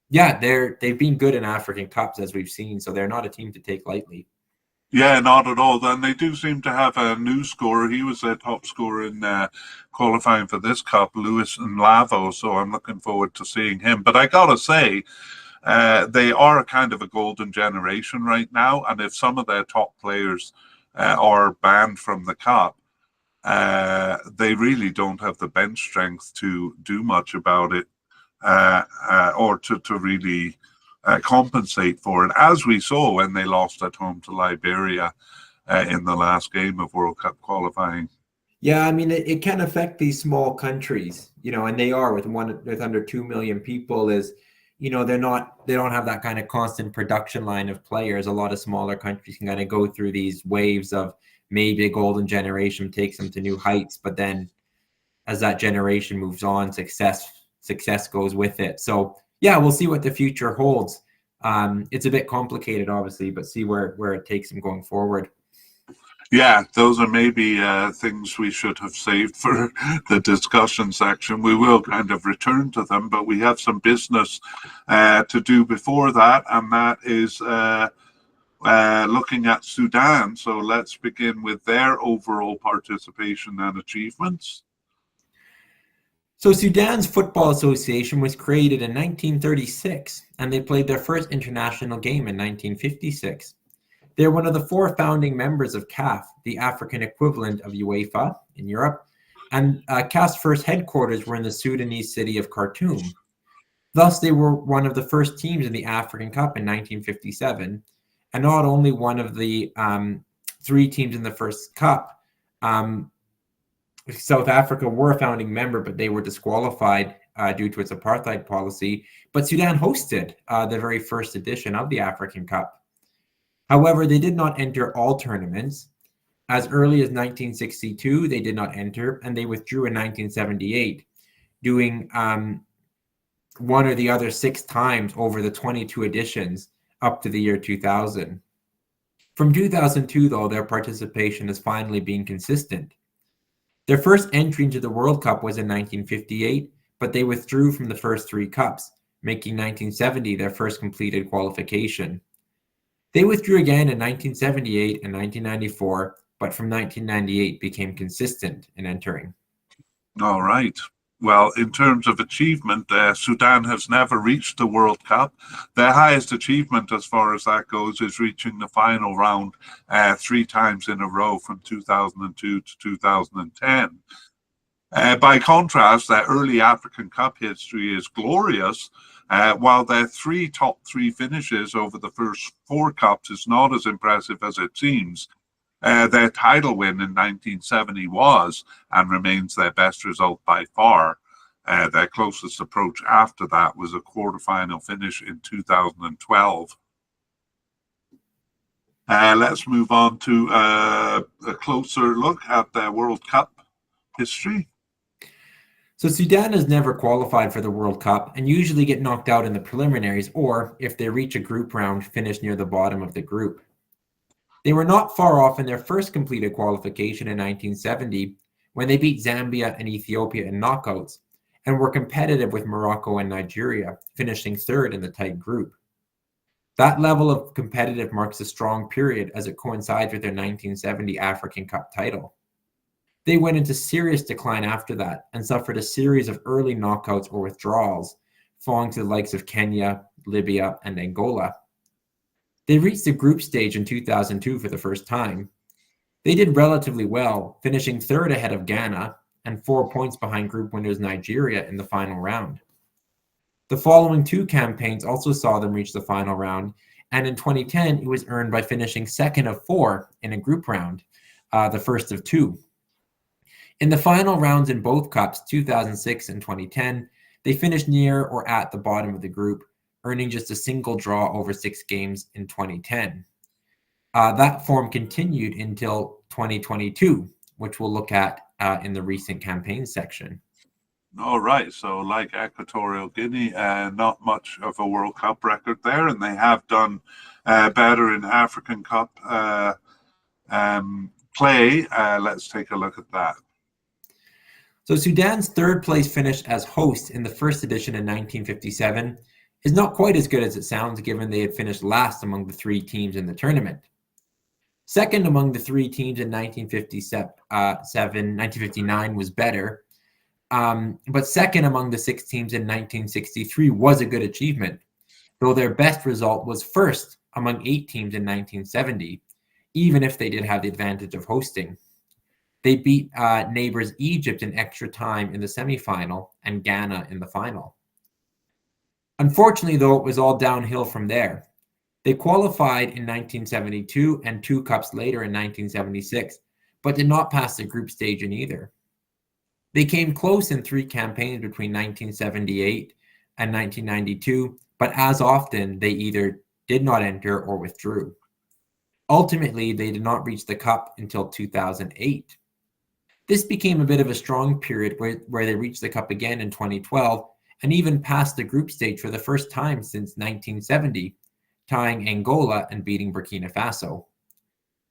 yeah, they've been good in African Cups, as we've seen, so they're not a team to take lightly. Yeah, not at all. Then they do seem to have a new scorer. He was their top scorer in qualifying for this cup, Luis Nlavo. So I'm looking forward to seeing him. But I gotta say, they are kind of a golden generation right now, and if some of their top players are banned from the cup, they really don't have the bench strength to do much about it, or to really compensate for it, as we saw when they lost at home to Liberia in the last game of World Cup qualifying. Yeah, I mean, it can affect these small countries, and they are with under 2 million people they don't have that kind of constant production line of players. A lot of smaller countries can kind of go through these waves of maybe a golden generation takes them to new heights, but then as that generation moves on, success goes with it. So yeah, we'll see what the future holds. It's a bit complicated, obviously, but see where it takes them going forward. Yeah, those are maybe things we should have saved for the discussion section. We will kind of return to them, but we have some business to do before that, and that is looking at Sudan. So let's begin with their overall participation and achievements. So Sudan's Football Association was created in 1936, and they played their first international game in 1956. They're one of the 4 founding members of CAF, the African equivalent of UEFA in Europe, and CAF's first headquarters were in the Sudanese city of Khartoum. Thus, they were one of the first teams in the African Cup in 1957, and not only one of the 3 teams in the first cup. South Africa were a founding member, but they were disqualified due to its apartheid policy. But Sudan hosted the very first edition of the African Cup. However, they did not enter all tournaments. As early as 1962, they did not enter, and they withdrew in 1978, doing one or the other 6 times over the 22 editions up to the year 2000. From 2002, though, their participation has finally been consistent. Their first entry into the World Cup was in 1958, but they withdrew from the first 3 cups, making 1970 their first completed qualification. They withdrew again in 1978 and 1994, but from 1998 became consistent in entering. All right. Well, in terms of achievement, Sudan has never reached the World Cup. Their highest achievement as far as that goes is reaching the final round 3 times in a row from 2002 to 2010. By contrast, their early African Cup history is glorious, while their top 3 finishes over the first 4 cups is not as impressive as it seems. Their title win in 1970 was and remains their best result by far. Their closest approach after that was a quarterfinal finish in 2012. Let's move on to a closer look at their World Cup history. So Sudan has never qualified for the World Cup and usually get knocked out in the preliminaries, or if they reach a group round, finish near the bottom of the group. They were not far off in their first completed qualification in 1970 when they beat Zambia and Ethiopia in knockouts and were competitive with Morocco and Nigeria, finishing 3rd in the tight group. That level of competitive marks a strong period as it coincides with their 1970 African Cup title. They went into serious decline after that and suffered a series of early knockouts or withdrawals, falling to the likes of Kenya, Libya, and Angola. They reached the group stage in 2002 for the first time. They did relatively well, finishing 3rd ahead of Ghana and 4 points behind group winners Nigeria in the final round. The following 2 campaigns also saw them reach the final round, and in 2010 it was earned by finishing 2nd of 4 in a group round, the first of 2. In the final rounds in both cups, 2006 and 2010, they finished near or at the bottom of the group, earning just a single draw over 6 games in 2010. That form continued until 2022, which we'll look at in the recent campaign section. All right, so like Equatorial Guinea, not much of a World Cup record there, and they have done better in African Cup play. Let's take a look at that. So Sudan's 3rd place finish as host in the first edition in 1957 is not quite as good as it sounds, given they had finished last among the 3 teams in the tournament. Second among the three teams in 1959 was better. But second among the six teams in 1963 was a good achievement, though their best result was first among 8 teams in 1970, even if they did have the advantage of hosting. They beat neighbors Egypt in extra time in the semifinal and Ghana in the final. Unfortunately, though, it was all downhill from there. They qualified in 1972 and 2 cups later in 1976, but did not pass the group stage in either. They came close in 3 campaigns between 1978 and 1992, but as often, they either did not enter or withdrew. Ultimately, they did not reach the cup until 2008. This became a bit of a strong period where they reached the cup again in 2012 and even passed the group stage for the first time since 1970, tying Angola and beating Burkina Faso.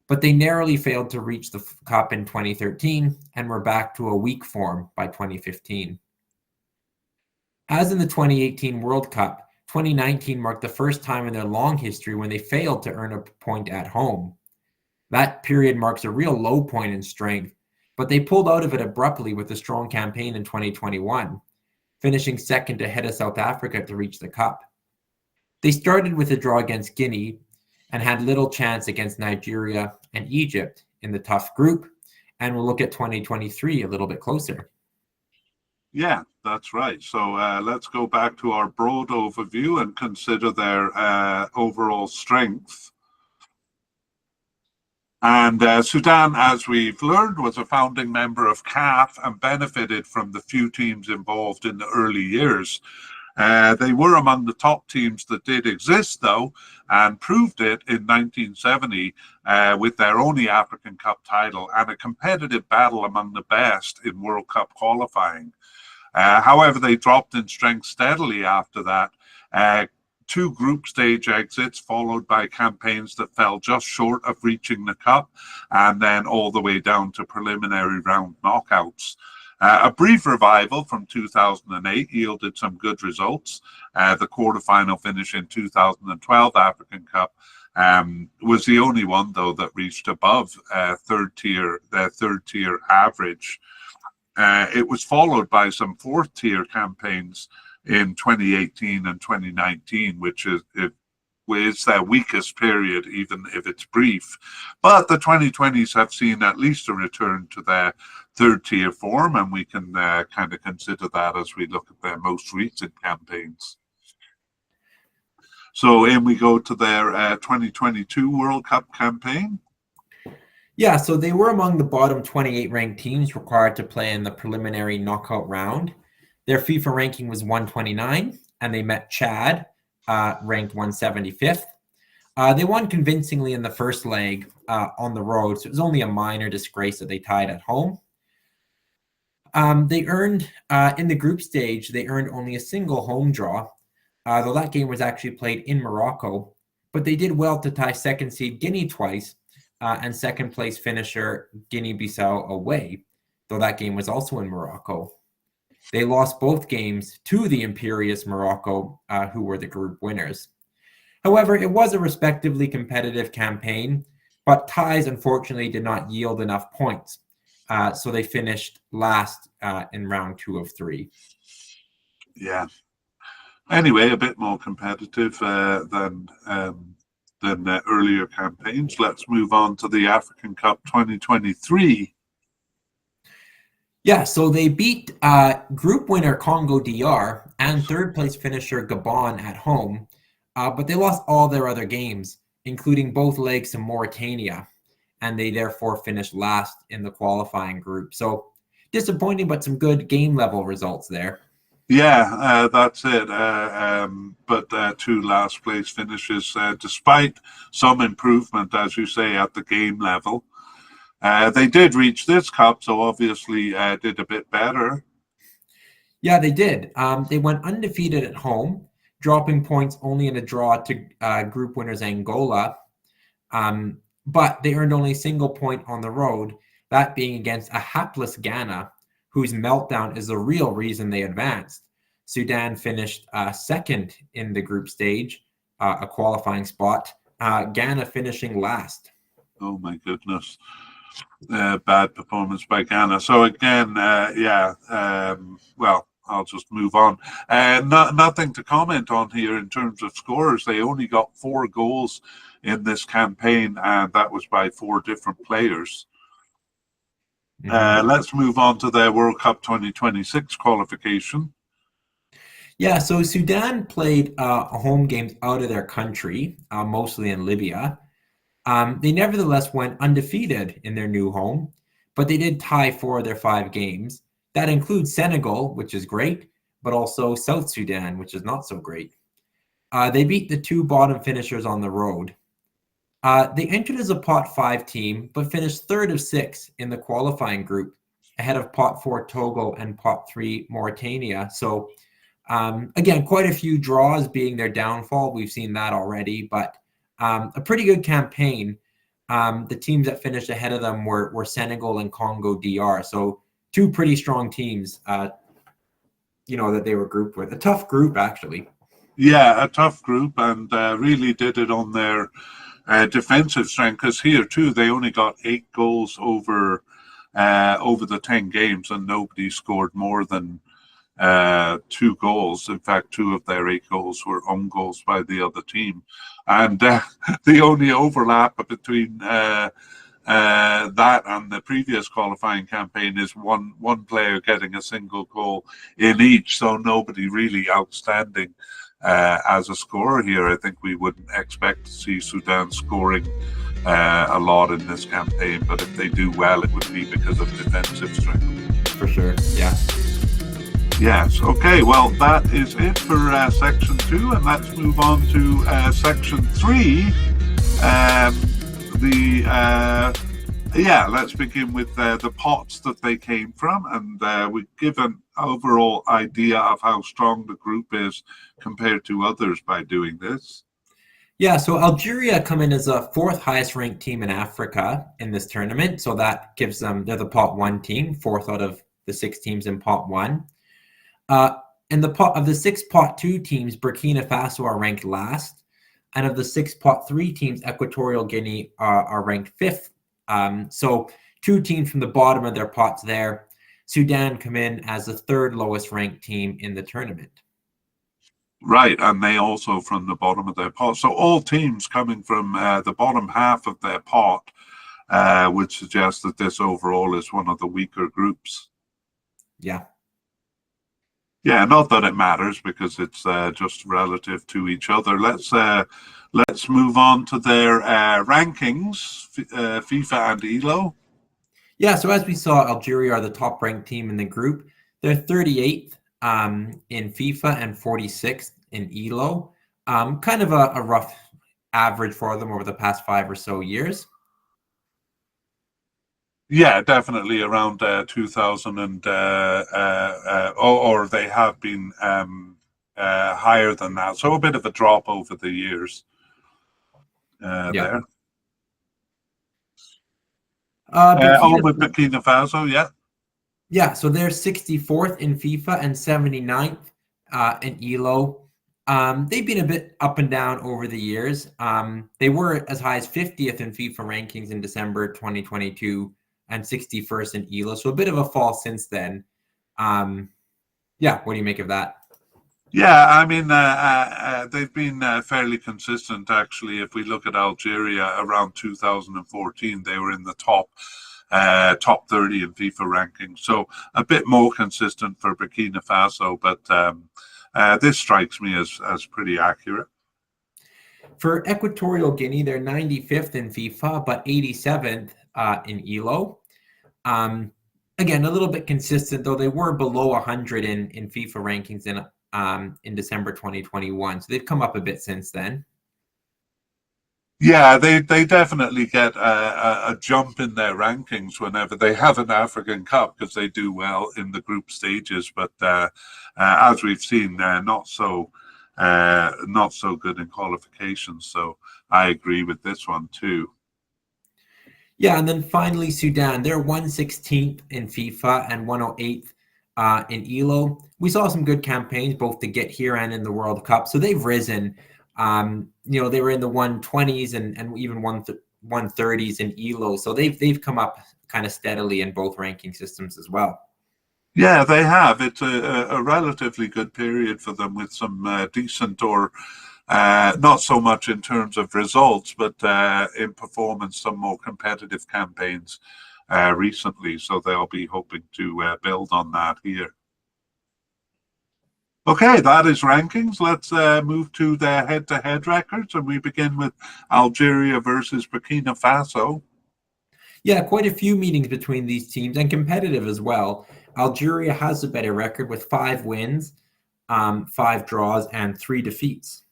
But they narrowly failed to reach the cup in 2013 and were back to a weak form by 2015. As in the 2018 World Cup, 2019 marked the first time in their long history when they failed to earn a point at home. That period marks a real low point in strength, but they pulled out of it abruptly with a strong campaign in 2021, finishing second ahead of South Africa to reach the cup. They started with a draw against Guinea and had little chance against Nigeria and Egypt in the tough group, and we'll look at 2023 a little bit closer. Yeah, that's right. So let's go back to our broad overview and consider their overall strength. And Sudan, as we've learned, was a founding member of CAF and benefited from the few teams involved in the early years. They were among the top teams that did exist, though, and proved it in 1970 with their only African Cup title and a competitive battle among the best in World Cup qualifying. However, they dropped in strength steadily after that. 2 group stage exits followed by campaigns that fell just short of reaching the cup, and then all the way down to preliminary round knockouts. A brief revival from 2008 yielded some good results. The quarterfinal finish in 2012 African Cup was the only one, though, that reached above their third tier average. It was followed by some 4th tier campaigns in 2018 and 2019, which is their weakest period, even if it's brief. But the 2020s have seen at least a return to their 3rd tier form, and we can kind of consider that as we look at their most recent campaigns. So in we go to their 2022 World Cup campaign. Yeah, so they were among the bottom 28 ranked teams required to play in the preliminary knockout round. Their FIFA ranking was 129, and they met Chad, ranked 175th. They won convincingly in the first leg on the road, so it was only a minor disgrace that they tied at home. They earned, in the group stage, they earned only a single home draw, though that game was actually played in Morocco. But they did well to tie second seed Guinea twice, and second place finisher Guinea-Bissau away, though that game was also in Morocco. They lost both games to the imperious Morocco, who were the group winners. However, it was a respectively competitive campaign, but ties unfortunately did not yield enough points. So they finished last in round 2 of 3. Yeah. Anyway, a bit more competitive than the earlier campaigns. Let's move on to the African Cup 2023. Yeah, so they beat group winner Congo DR and 3rd place finisher Gabon at home, but they lost all their other games, including both legs to Mauritania, and they therefore finished last in the qualifying group. So disappointing, but some good game level results there. Yeah, that's it. But 2 last place finishes, despite some improvement, as you say, at the game level. They did reach this cup, so obviously did a bit better. Yeah, they did. They went undefeated at home, dropping points only in a draw to group winners Angola. But they earned only a single point on the road, that being against a hapless Ghana, whose meltdown is the real reason they advanced. Sudan finished second in the group stage, a qualifying spot, Ghana finishing last. Oh my goodness. Bad performance by Ghana. So again, well, I'll just move on. Nothing to comment on here in terms of scores. They only got 4 goals in this campaign, and that was by 4 different players. Let's move on to their World Cup 2026 qualification. Yeah, so Sudan played home games out of their country, mostly in Libya. They nevertheless went undefeated in their new home, but they did tie 4 of their 5 games. That includes Senegal, which is great, but also South Sudan, which is not so great. They beat the 2 bottom finishers on the road. They entered as a pot 5 team, but finished 3rd of 6 in the qualifying group, ahead of pot 4 Togo and pot 3 Mauritania. So again, quite a few draws being their downfall. We've seen that already, but a pretty good campaign. The teams that finished ahead of them were Senegal and Congo DR. So 2 pretty strong teams, that they were grouped with. A tough group, actually. Yeah, a tough group, and really did it on their defensive strength. Because here too, they only got 8 goals over the 10 games, and nobody scored more than 2 goals. In fact, 2 of their 8 goals were own goals by the other team. And the only overlap between that and the previous qualifying campaign is one player getting a single goal in each. So nobody really outstanding as a scorer here. I think we wouldn't expect to see Sudan scoring a lot in this campaign. But if they do well, it would be because of defensive strength. For sure, yeah. Yes. Okay. Well, that is it for section 2, and let's move on to section 3. Let's begin with the pots that they came from, and we give an overall idea of how strong the group is compared to others by doing this. Yeah, so Algeria come in as a 4th highest ranked team in Africa in this tournament. So that gives them, they're the pot 1 team, 4th out of the 6 teams in pot 1. And of the 6 pot 2 teams, Burkina Faso are ranked last, and of the 6 pot 3 teams, Equatorial Guinea are ranked 5th. So 2 teams from the bottom of their pots there. Sudan come in as the 3rd lowest ranked team in the tournament. Right, and they also from the bottom of their pot. So all teams coming from the bottom half of their pot would suggest that this overall is one of the weaker groups. Yeah. Yeah, not that it matters because it's just relative to each other. Let's move on to their rankings, FIFA and ELO. Yeah, so as we saw, Algeria are the top-ranked team in the group. They're 38th in FIFA and 46th in ELO. Kind of a rough average for them over the past 5 or so years. Yeah, definitely around 2000 and or they have been higher than that. So a bit of a drop over the years there. With Burkina Faso, yeah. Yeah, so they're 64th in FIFA and 79th in ELO. They've been a bit up and down over the years. They were as high as 50th in FIFA rankings in December 2022 and 61st in ELO. So a bit of a fall since then. What do you make of that? Yeah, I mean, they've been fairly consistent, actually. If we look at Algeria, around 2014, they were in the top 30 in FIFA rankings. So a bit more consistent for Burkina Faso, but this strikes me as pretty accurate. For Equatorial Guinea, they're 95th in FIFA, but 87th in ELO. Again, a little bit consistent, though they were below 100 in FIFA rankings in December 2021. So they've come up a bit since then. Yeah, they definitely get a jump in their rankings whenever they have an African Cup because they do well in the group stages. But as we've seen, not so good in qualifications. So I agree with this one too. Yeah, and then finally Sudan, they're 116th in FIFA and 108th in ELO. We saw some good campaigns both to get here and in the World Cup, so they've risen. They were in the 120s and even 130s in ELO. So they've come up kind of steadily in both ranking systems as well. Yeah, they have. It's a relatively good period for them with some decent or not so much in terms of results, but in performance, some more competitive campaigns recently. So they'll be hoping to build on that here. Okay, that is rankings. Let's move to the head-to-head records, and we begin with Algeria versus Burkina Faso. Yeah, quite a few meetings between these teams and competitive as well. Algeria has a better record with 5 wins, 5 draws, and 3 defeats.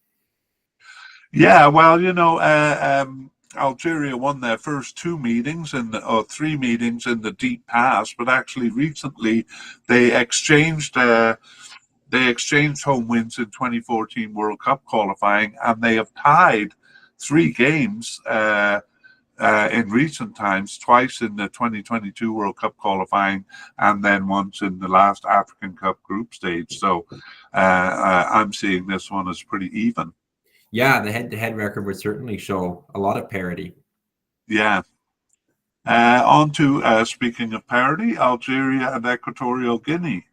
Yeah, well, Algeria won their first 2 meetings or 3 meetings in the deep past, but actually recently they exchanged home wins in 2014 World Cup qualifying, and they have tied 3 games in recent times, twice in the 2022 World Cup qualifying, and then once in the last African Cup group stage. So I'm seeing this one as pretty even. Yeah, the head-to-head record would certainly show a lot of parity. Yeah. On to, speaking of parity, Algeria and Equatorial Guinea.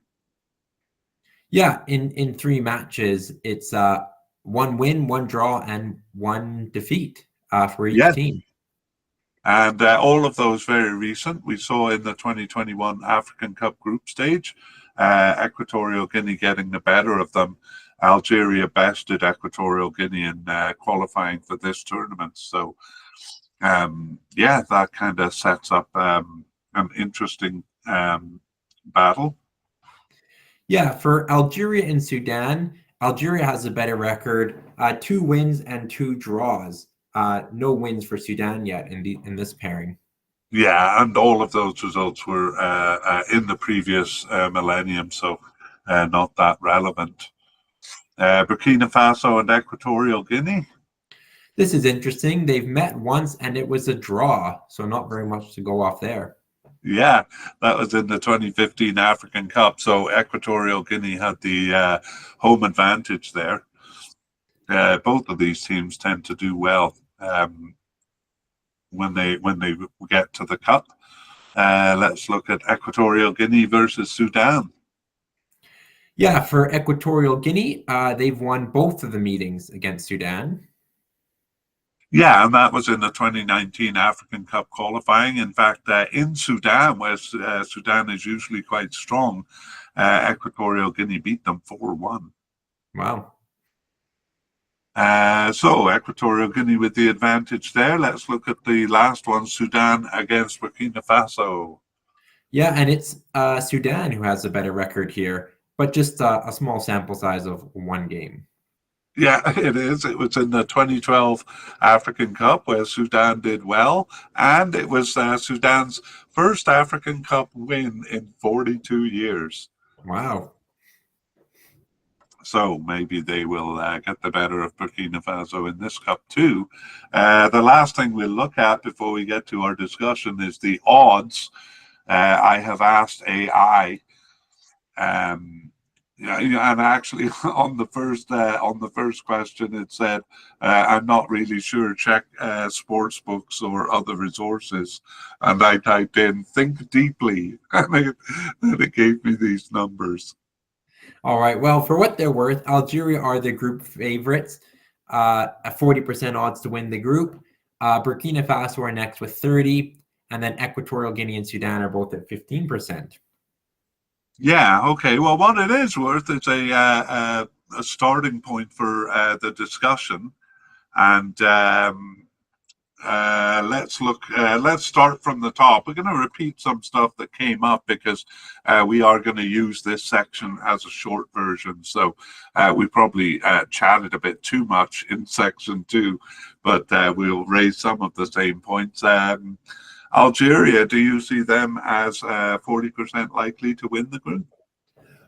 Yeah, in 3 matches, it's 1 win, 1 draw, and 1 defeat for each team. And all of those very recent. We saw in the 2021 African Cup group stage, Equatorial Guinea getting the better of them. Algeria bested Equatorial Guinea in qualifying for this tournament. So, that kind of sets up an interesting battle. Yeah, for Algeria and Sudan, Algeria has a better record, 2 wins and 2 draws. No wins for Sudan yet in this pairing. Yeah, and all of those results were in the previous millennium, so not that relevant. Burkina Faso and Equatorial Guinea. This is interesting. They've met once and it was a draw, so not very much to go off there. Yeah, that was in the 2015 African Cup, so Equatorial Guinea had the home advantage there. Both of these teams tend to do well when they get to the cup. Let's look at Equatorial Guinea versus Sudan. Yeah, for Equatorial Guinea, they've won both of the meetings against Sudan. Yeah, and that was in the 2019 African Cup qualifying. In fact, in Sudan, where Sudan is usually quite strong, Equatorial Guinea beat them 4-1. Wow. So Equatorial Guinea with the advantage there. Let's look at the last one, Sudan against Burkina Faso. Yeah, and it's Sudan who has a better record here, but just a small sample size of 1 game. Yeah, it is. It was in the 2012 African Cup where Sudan did well, and it was Sudan's first African Cup win in 42 years. Wow. So maybe they will get the better of Burkina Faso in this cup too. The last thing we'll look at before we get to our discussion is the odds. I have asked AI. And actually, on the first question, it said, "I'm not really sure. Check sports books or other resources." And I typed in "think deeply," and it gave me these numbers. All right. Well, for what they're worth, Algeria are the group favorites, at 40% odds to win the group. Burkina Faso are next with 30, and then Equatorial Guinea and Sudan are both at 15%. Yeah, okay. Well, what it is worth is a starting point for the discussion. And let's start from the top. We're going to repeat some stuff that came up because we are going to use this section as a short version. So we probably chatted a bit too much in section 2, but we'll raise some of the same points. Algeria, do you see them as 40% likely to win the group?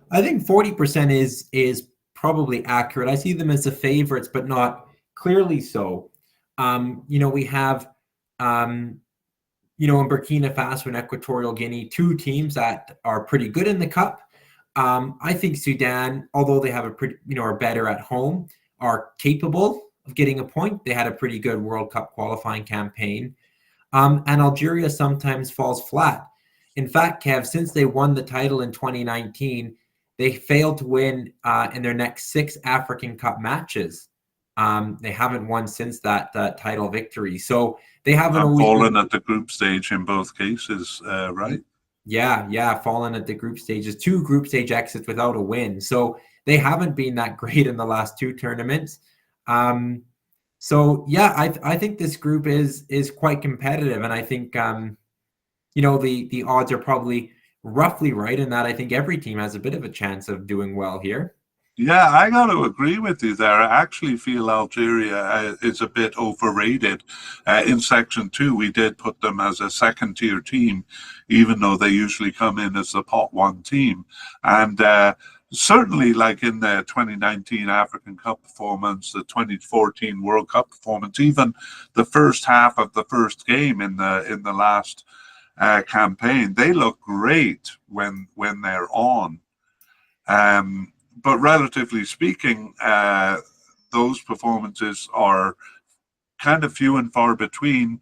I think 40% is probably accurate. I see them as the favorites, but not clearly so. We have, in Burkina Faso and Equatorial Guinea, 2 teams that are pretty good in the cup. I think Sudan, although they have are better at home, are capable of getting a point. They had a pretty good World Cup qualifying campaign. And Algeria sometimes falls flat. In fact, Kev, since they won the title in 2019, they failed to win in their next 6 African Cup matches. They haven't won since that title victory. So they haven't And always fallen been. at the group stage in both cases, right? Yeah, fallen at the group stages, 2 group stage exits without a win. So they haven't been that great in the last 2 tournaments. So yeah, I think this group is quite competitive, and I think the odds are probably roughly right in that I think every team has a bit of a chance of doing well here. Yeah, I got to agree with you there. I actually feel Algeria is a bit overrated. In Section 2, we did put them as a second-tier team, even though they usually come in as the pot one team. And certainly, like in the 2019 African Cup performance, the 2014 World Cup performance, even the first half of the first game in the last campaign, they look great when they're on. But relatively speaking, those performances are kind of few and far between,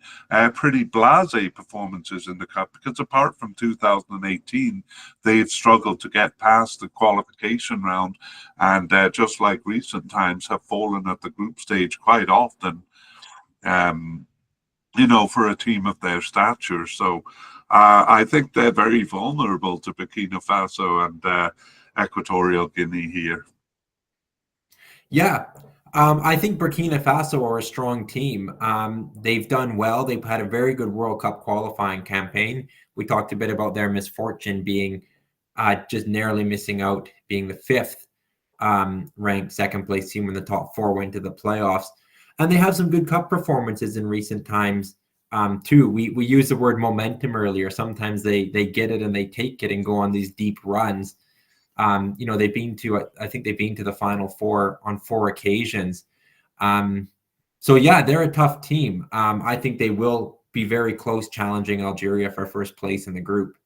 pretty blasé performances in the Cup, because apart from 2018, they've struggled to get past the qualification round, and just like recent times, have fallen at the group stage quite often, for a team of their stature. So I think they're very vulnerable to Burkina Faso and Equatorial Guinea here. Yeah, I think Burkina Faso are a strong team. They've done well. They've had a very good World Cup qualifying campaign. We talked a bit about their misfortune being just narrowly missing out, being the 5th ranked second place team when the top 4 went to the playoffs. And they have some good cup performances in recent times too. We used the word momentum earlier. Sometimes they get it and they take it and go on these deep runs. They've been to, I think they've been to the Final Four on 4 occasions. So yeah, they're a tough team. I think they will be very close, challenging Algeria for first place in the group.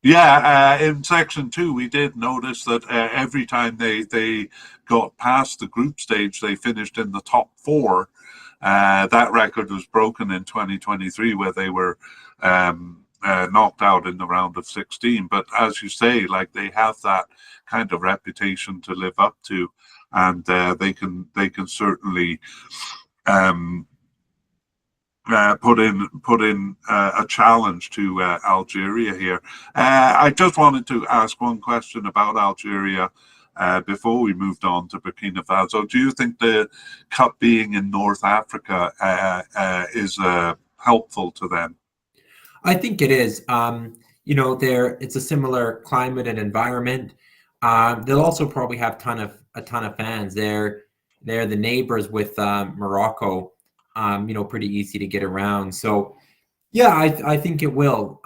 Yeah, in Section 2, we did notice that every time they got past the group stage, they finished in the top 4. That record was broken in 2023, where they were knocked out in the round of 16. But as you say, like, they have that kind of reputation to live up to, and they can certainly put in a challenge to Algeria here. I just wanted to ask one question about Algeria before we moved on to Burkina Faso. Do you think the Cup being in North Africa is helpful to them? I think it is. It's a similar climate and environment. They'll also probably have a ton of fans. They're the neighbors with Morocco. Pretty easy to get around. So, yeah, I think it will.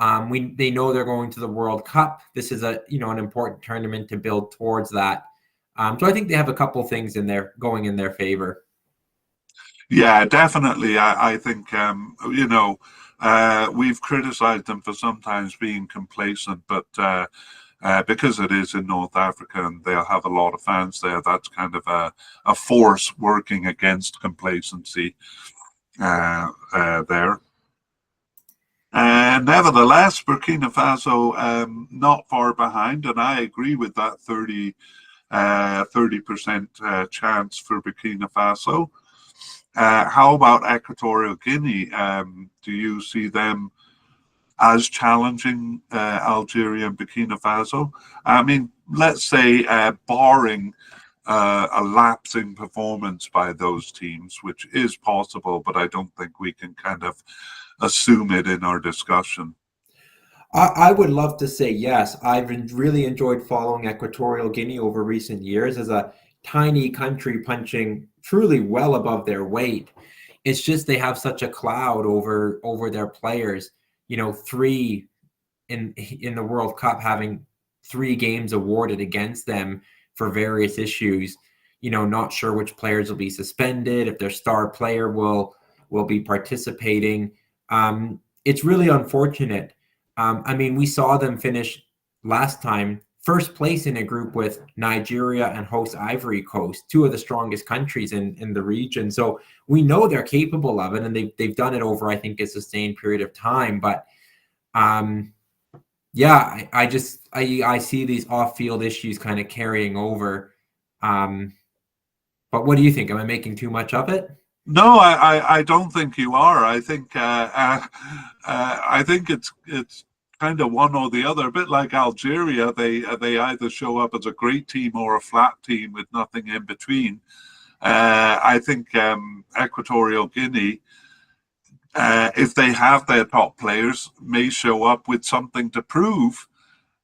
They know they're going to the World Cup. This is an important tournament to build towards that. So I think they have a couple things going in their favor. Yeah, definitely. I think we've criticized them for sometimes being complacent, but because it is in North Africa and they'll have a lot of fans there, that's kind of a force working against complacency there. Nevertheless, Burkina Faso not far behind, and I agree with that 30% chance for Burkina Faso. How about Equatorial Guinea? Do you see them as challenging Algeria and Burkina Faso? I mean, let's say barring a lapsing performance by those teams, which is possible, but I don't think we can kind of assume it in our discussion. I would love to say yes. I've really enjoyed following Equatorial Guinea over recent years as a tiny country punching truly well above their weight. It's just they have such a cloud over their players. 3 in the World Cup, having 3 games awarded against them for various issues. Not sure which players will be suspended, if their star player will be participating. It's really unfortunate. We saw them finish last time first place in a group with Nigeria and host Ivory Coast, two of the strongest countries in the region. So we know they're capable of it, and they've done it over, I think, a sustained period of time. But yeah, I see these off-field issues kind of carrying over. But what do you think? Am I making too much of it? No, I don't think you are. I think it's kind of one or the other. A bit like Algeria, they either show up as a great team or a flat team with nothing in between. I think Equatorial Guinea, if they have their top players, may show up with something to prove.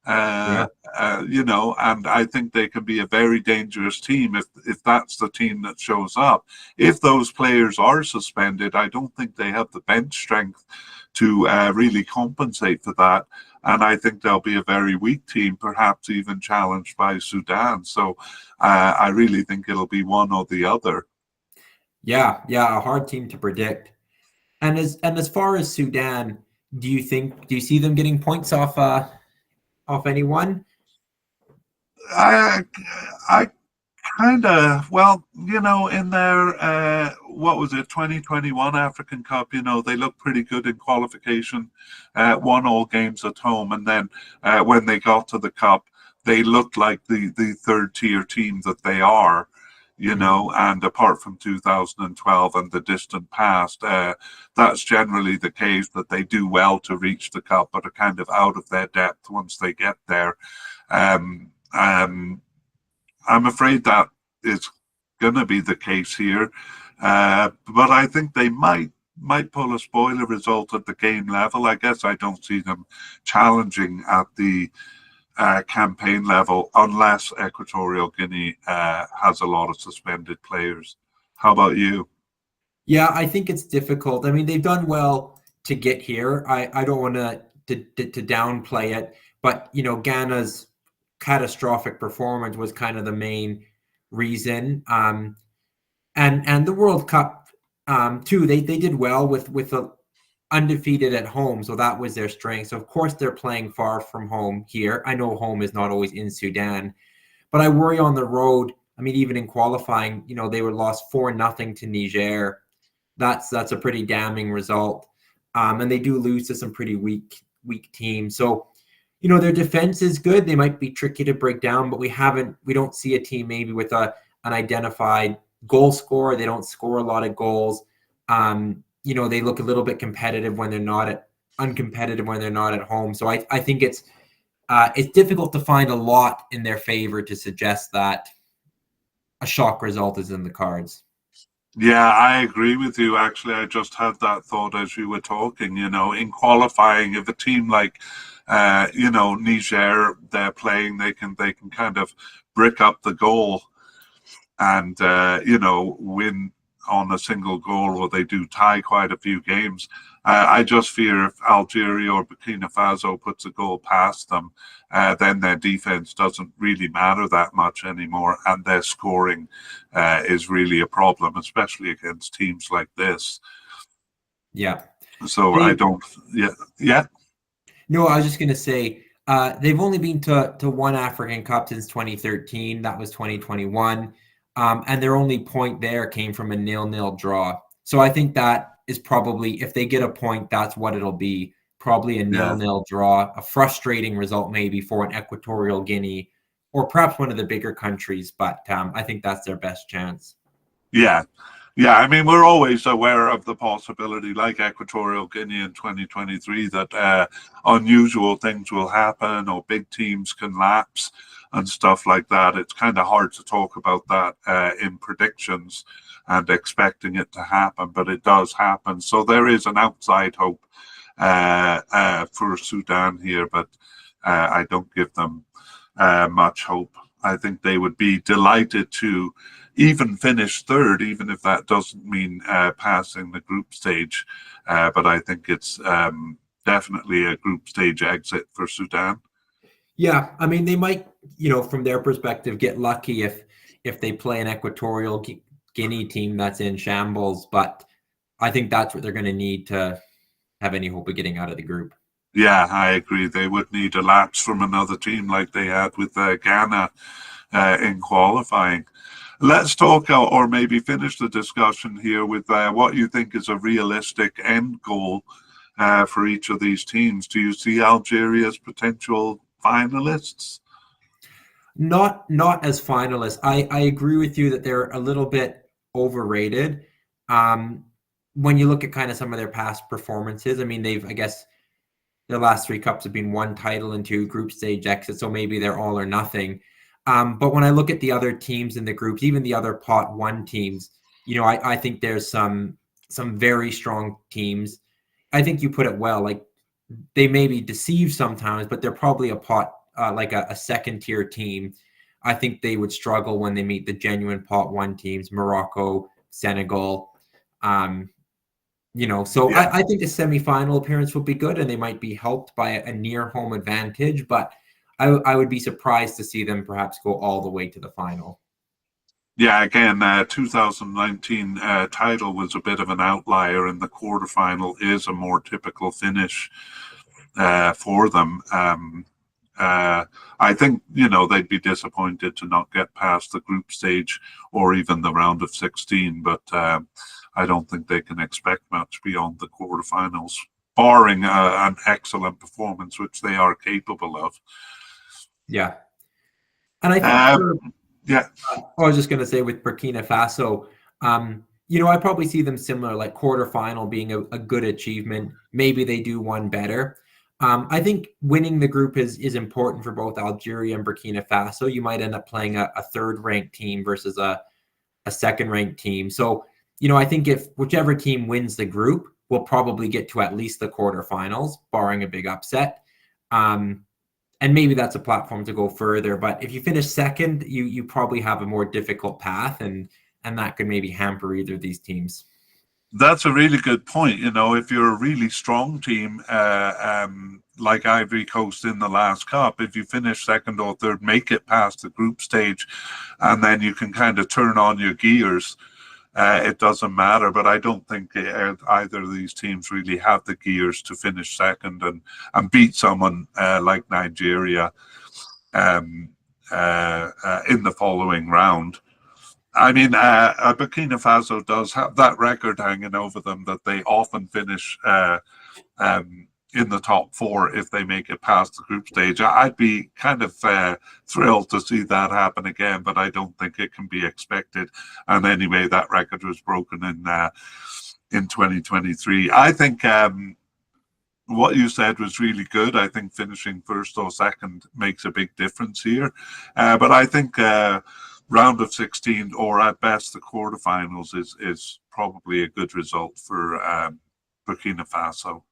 Yeah. And I think they can be a very dangerous team if that's the team that shows up. If those players are suspended, I don't think they have the bench strength to really compensate for that. And I think they'll be a very weak team, perhaps even challenged by Sudan. So I really think it'll be one or the other. Yeah, a hard team to predict. And as far as Sudan, do you see them getting points off anyone? I kind of, well, in their, what was it, 2021 African Cup, they looked pretty good in qualification, won all games at home. And then when they got to the Cup, they looked like the third tier team that they are, and apart from 2012 and the distant past, that's generally the case, that they do well to reach the Cup, but are kind of out of their depth once they get there. I'm afraid that is going to be the case here, but I think they might pull a spoiler result at the game level. I guess I don't see them challenging at the campaign level unless Equatorial Guinea has a lot of suspended players. How about you? Yeah, I think it's difficult. I mean, they've done well to get here. I don't want to downplay it, but Ghana's catastrophic performance was kind of the main reason. And the World Cup too. They did well with a undefeated at home, so that was their strength. So of course they're playing far from home here. I know home is not always in Sudan, but I worry on the road. I mean, even in qualifying, they were lost 4-0 to Niger. That's a pretty damning result. And they do lose to some pretty weak teams. So, their defense is good. They might be tricky to break down, but we don't see a team maybe with an identified goal scorer. They don't score a lot of goals. They look a little bit competitive when they're not uncompetitive when they're not at home. So I think it's difficult to find a lot in their favor to suggest that a shock result is in the cards. Yeah, I agree with you. Actually, I just had that thought as you were talking. In qualifying, if a team like Niger, they're playing, they can kind of brick up the goal and win on a single goal, or they do tie quite a few games. I just fear if Algeria or Burkina Faso puts a goal past them, then their defense doesn't really matter that much anymore, and their scoring is really a problem, especially against teams like this. Yeah. So I don't. Yeah. No, I was just going to say they've only been to one African Cup since 2013. That was 2021. And their only point there came from a 0-0 draw. So I think that is probably, if they get a point, that's what it'll be. Probably a 0-0 draw, a frustrating result maybe for an Equatorial Guinea or perhaps one of the bigger countries. But I think that's their best chance. Yeah. Yeah, I mean, we're always aware of the possibility, like Equatorial Guinea in 2023, that unusual things will happen or big teams can lapse and stuff like that. It's kind of hard to talk about that in predictions and expecting it to happen, but it does happen. So there is an outside hope for Sudan here, but I don't give them much hope. I think they would be delighted to even finish third, even if that doesn't mean passing the group stage. But I think it's definitely a group stage exit for Sudan. Yeah, I mean, they might, from their perspective, get lucky if they play an Equatorial Guinea team that's in shambles. But I think that's what they're going to need to have any hope of getting out of the group. Yeah, I agree. They would need a lapse from another team like they had with Ghana in qualifying. Let's talk or maybe finish the discussion here with what you think is a realistic end goal for each of these teams. Do you see Algeria as potential finalists? Not as finalists. I agree with you that they're a little bit overrated. Um, when you look at kind of some of their past performances, I mean, I guess their last three cups have been one title and two group stage exits, so maybe they're all or nothing. But when I look at the other teams in the groups, even the other pot one teams, I think there's some very strong teams. I think you put it well. Like they may be deceived sometimes, but they're probably a pot like a second tier team. I think they would struggle when they meet the genuine pot one teams, Morocco, Senegal. Um, so Yeah. I think a semifinal appearance would be good, and they might be helped by a near home advantage. But I would be surprised to see them perhaps go all the way to the final. Yeah, again, 2019 title was a bit of an outlier, and the quarterfinal is a more typical finish for them. I think, they'd be disappointed to not get past the group stage or even the round of 16, but I don't think they can expect much beyond the quarterfinals, barring an excellent performance, which they are capable of. Yeah, and I think Uh, yeah. I was just going to say with Burkina Faso, I probably see them similar, like quarterfinal being a good achievement. Maybe they do one better. I think winning the group is important for both Algeria and Burkina Faso. You might end up playing a third ranked team versus a second ranked team. So, I think if whichever team wins the group will probably get to at least the quarterfinals, barring a big upset. And maybe that's a platform to go further. But if you finish second, you probably have a more difficult path, and that could maybe hamper either of these teams. That's a really good point. If you're a really strong team, like Ivory Coast in the last cup, if you finish second or third, make it past the group stage, and then you can kind of turn on your gears. It doesn't matter, but I don't think either of these teams really have the gears to finish second and beat someone like Nigeria in the following round. I mean, Burkina Faso does have that record hanging over them that they often finish in the top four if they make it past the group stage. I'd be kind of thrilled to see that happen again, but I don't think it can be expected. And anyway, that record was broken in 2023. I think what you said was really good. I think finishing first or second makes a big difference here. But I think round of 16 or at best the quarterfinals is probably a good result for Burkina Faso.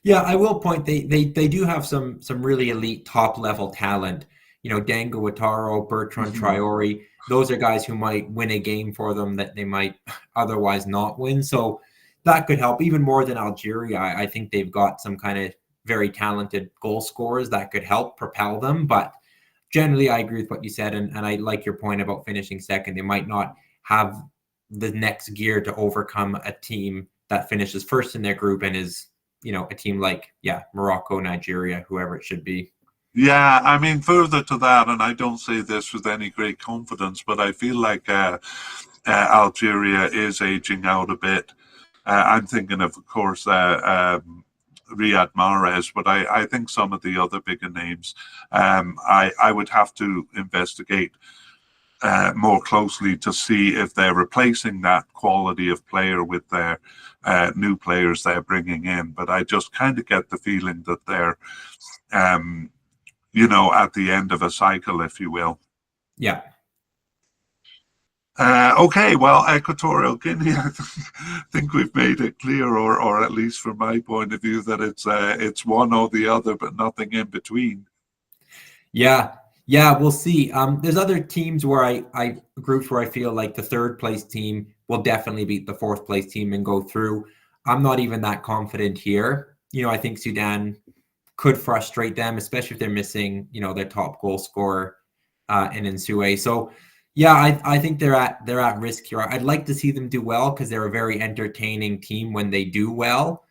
Yeah, I will point they do have some really elite top level talent. Dango Ouattara, Bertrand Mhm. Traore. Those are guys who might win a game for them that they might otherwise not win. So that could help even more than Algeria. I think they've got some kind of very talented goal scorers that could help propel them. But generally, I agree with what you said, and I like your point about finishing second. They might not have the next gear to overcome a team that finishes first in their group and is a team like Morocco, Nigeria, whoever it should be. Yeah, I mean, further to that, and I don't say this with any great confidence, but I feel like Algeria is aging out a bit. I'm thinking of course, Riyad Mahrez, but I think some of the other bigger names, I would have to investigate more closely to see if they're replacing that quality of player with their new players they're bringing in. But I just kind of get the feeling that they're, at the end of a cycle, if you will. Yeah. Okay, well, Equatorial Guinea, I think we've made it clear, or at least from my point of view, that it's one or the other, but nothing in between. Yeah, we'll see. There's other teams where I groups where I feel like the third place team will definitely beat the fourth place team and go through. I'm not even that confident here. I think Sudan could frustrate them, especially if they're missing, their top goal scorer in Nsue. So yeah, I think they're at risk here. I'd like to see them do well because they're a very entertaining team when they do well.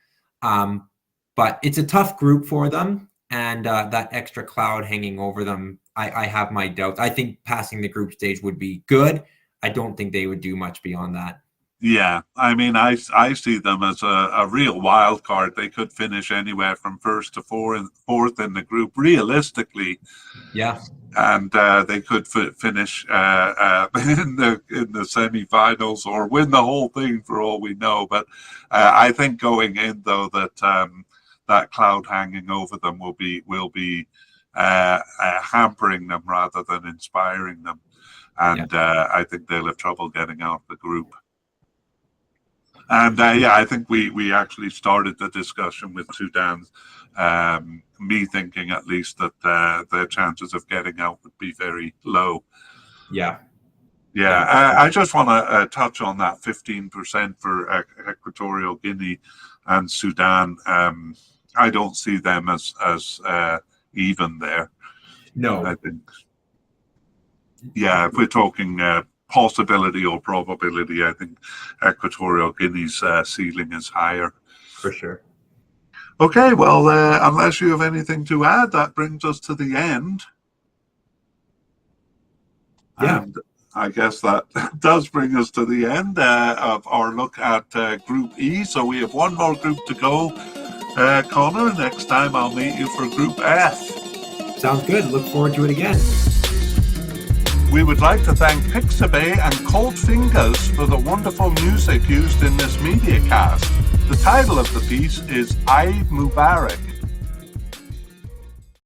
But it's a tough group for them, and that extra cloud hanging over them, I have my doubts. I think passing the group stage would be good. I don't think they would do much beyond that. Yeah, I mean, I see them as a real wild card. They could finish anywhere from first to fourth in the group, realistically. Yeah. And they could finish in the semi-finals or win the whole thing for all we know. But I think going in, though, that that cloud hanging over them will be hampering them rather than inspiring them. And I think they'll have trouble getting out of the group. And I think we actually started the discussion with Sudan. Me thinking at least that their chances of getting out would be very low. Yeah. I just want to touch on that 15% for Equatorial Guinea and Sudan. I don't see them as even there. No. I think. Yeah, if we're talking possibility or probability, I think Equatorial Guinea's ceiling is higher. For sure. Okay, well, unless you have anything to add, that brings us to the end. Yeah. And I guess that does bring us to the end of our look at Group E. So we have one more group to go. Connor, next time I'll meet you for Group F. Sounds good. Look forward to it again. We would like to thank Pixabay and Cold Fingers for the wonderful music used in this mediacast. The title of the piece is Eid Mubarak.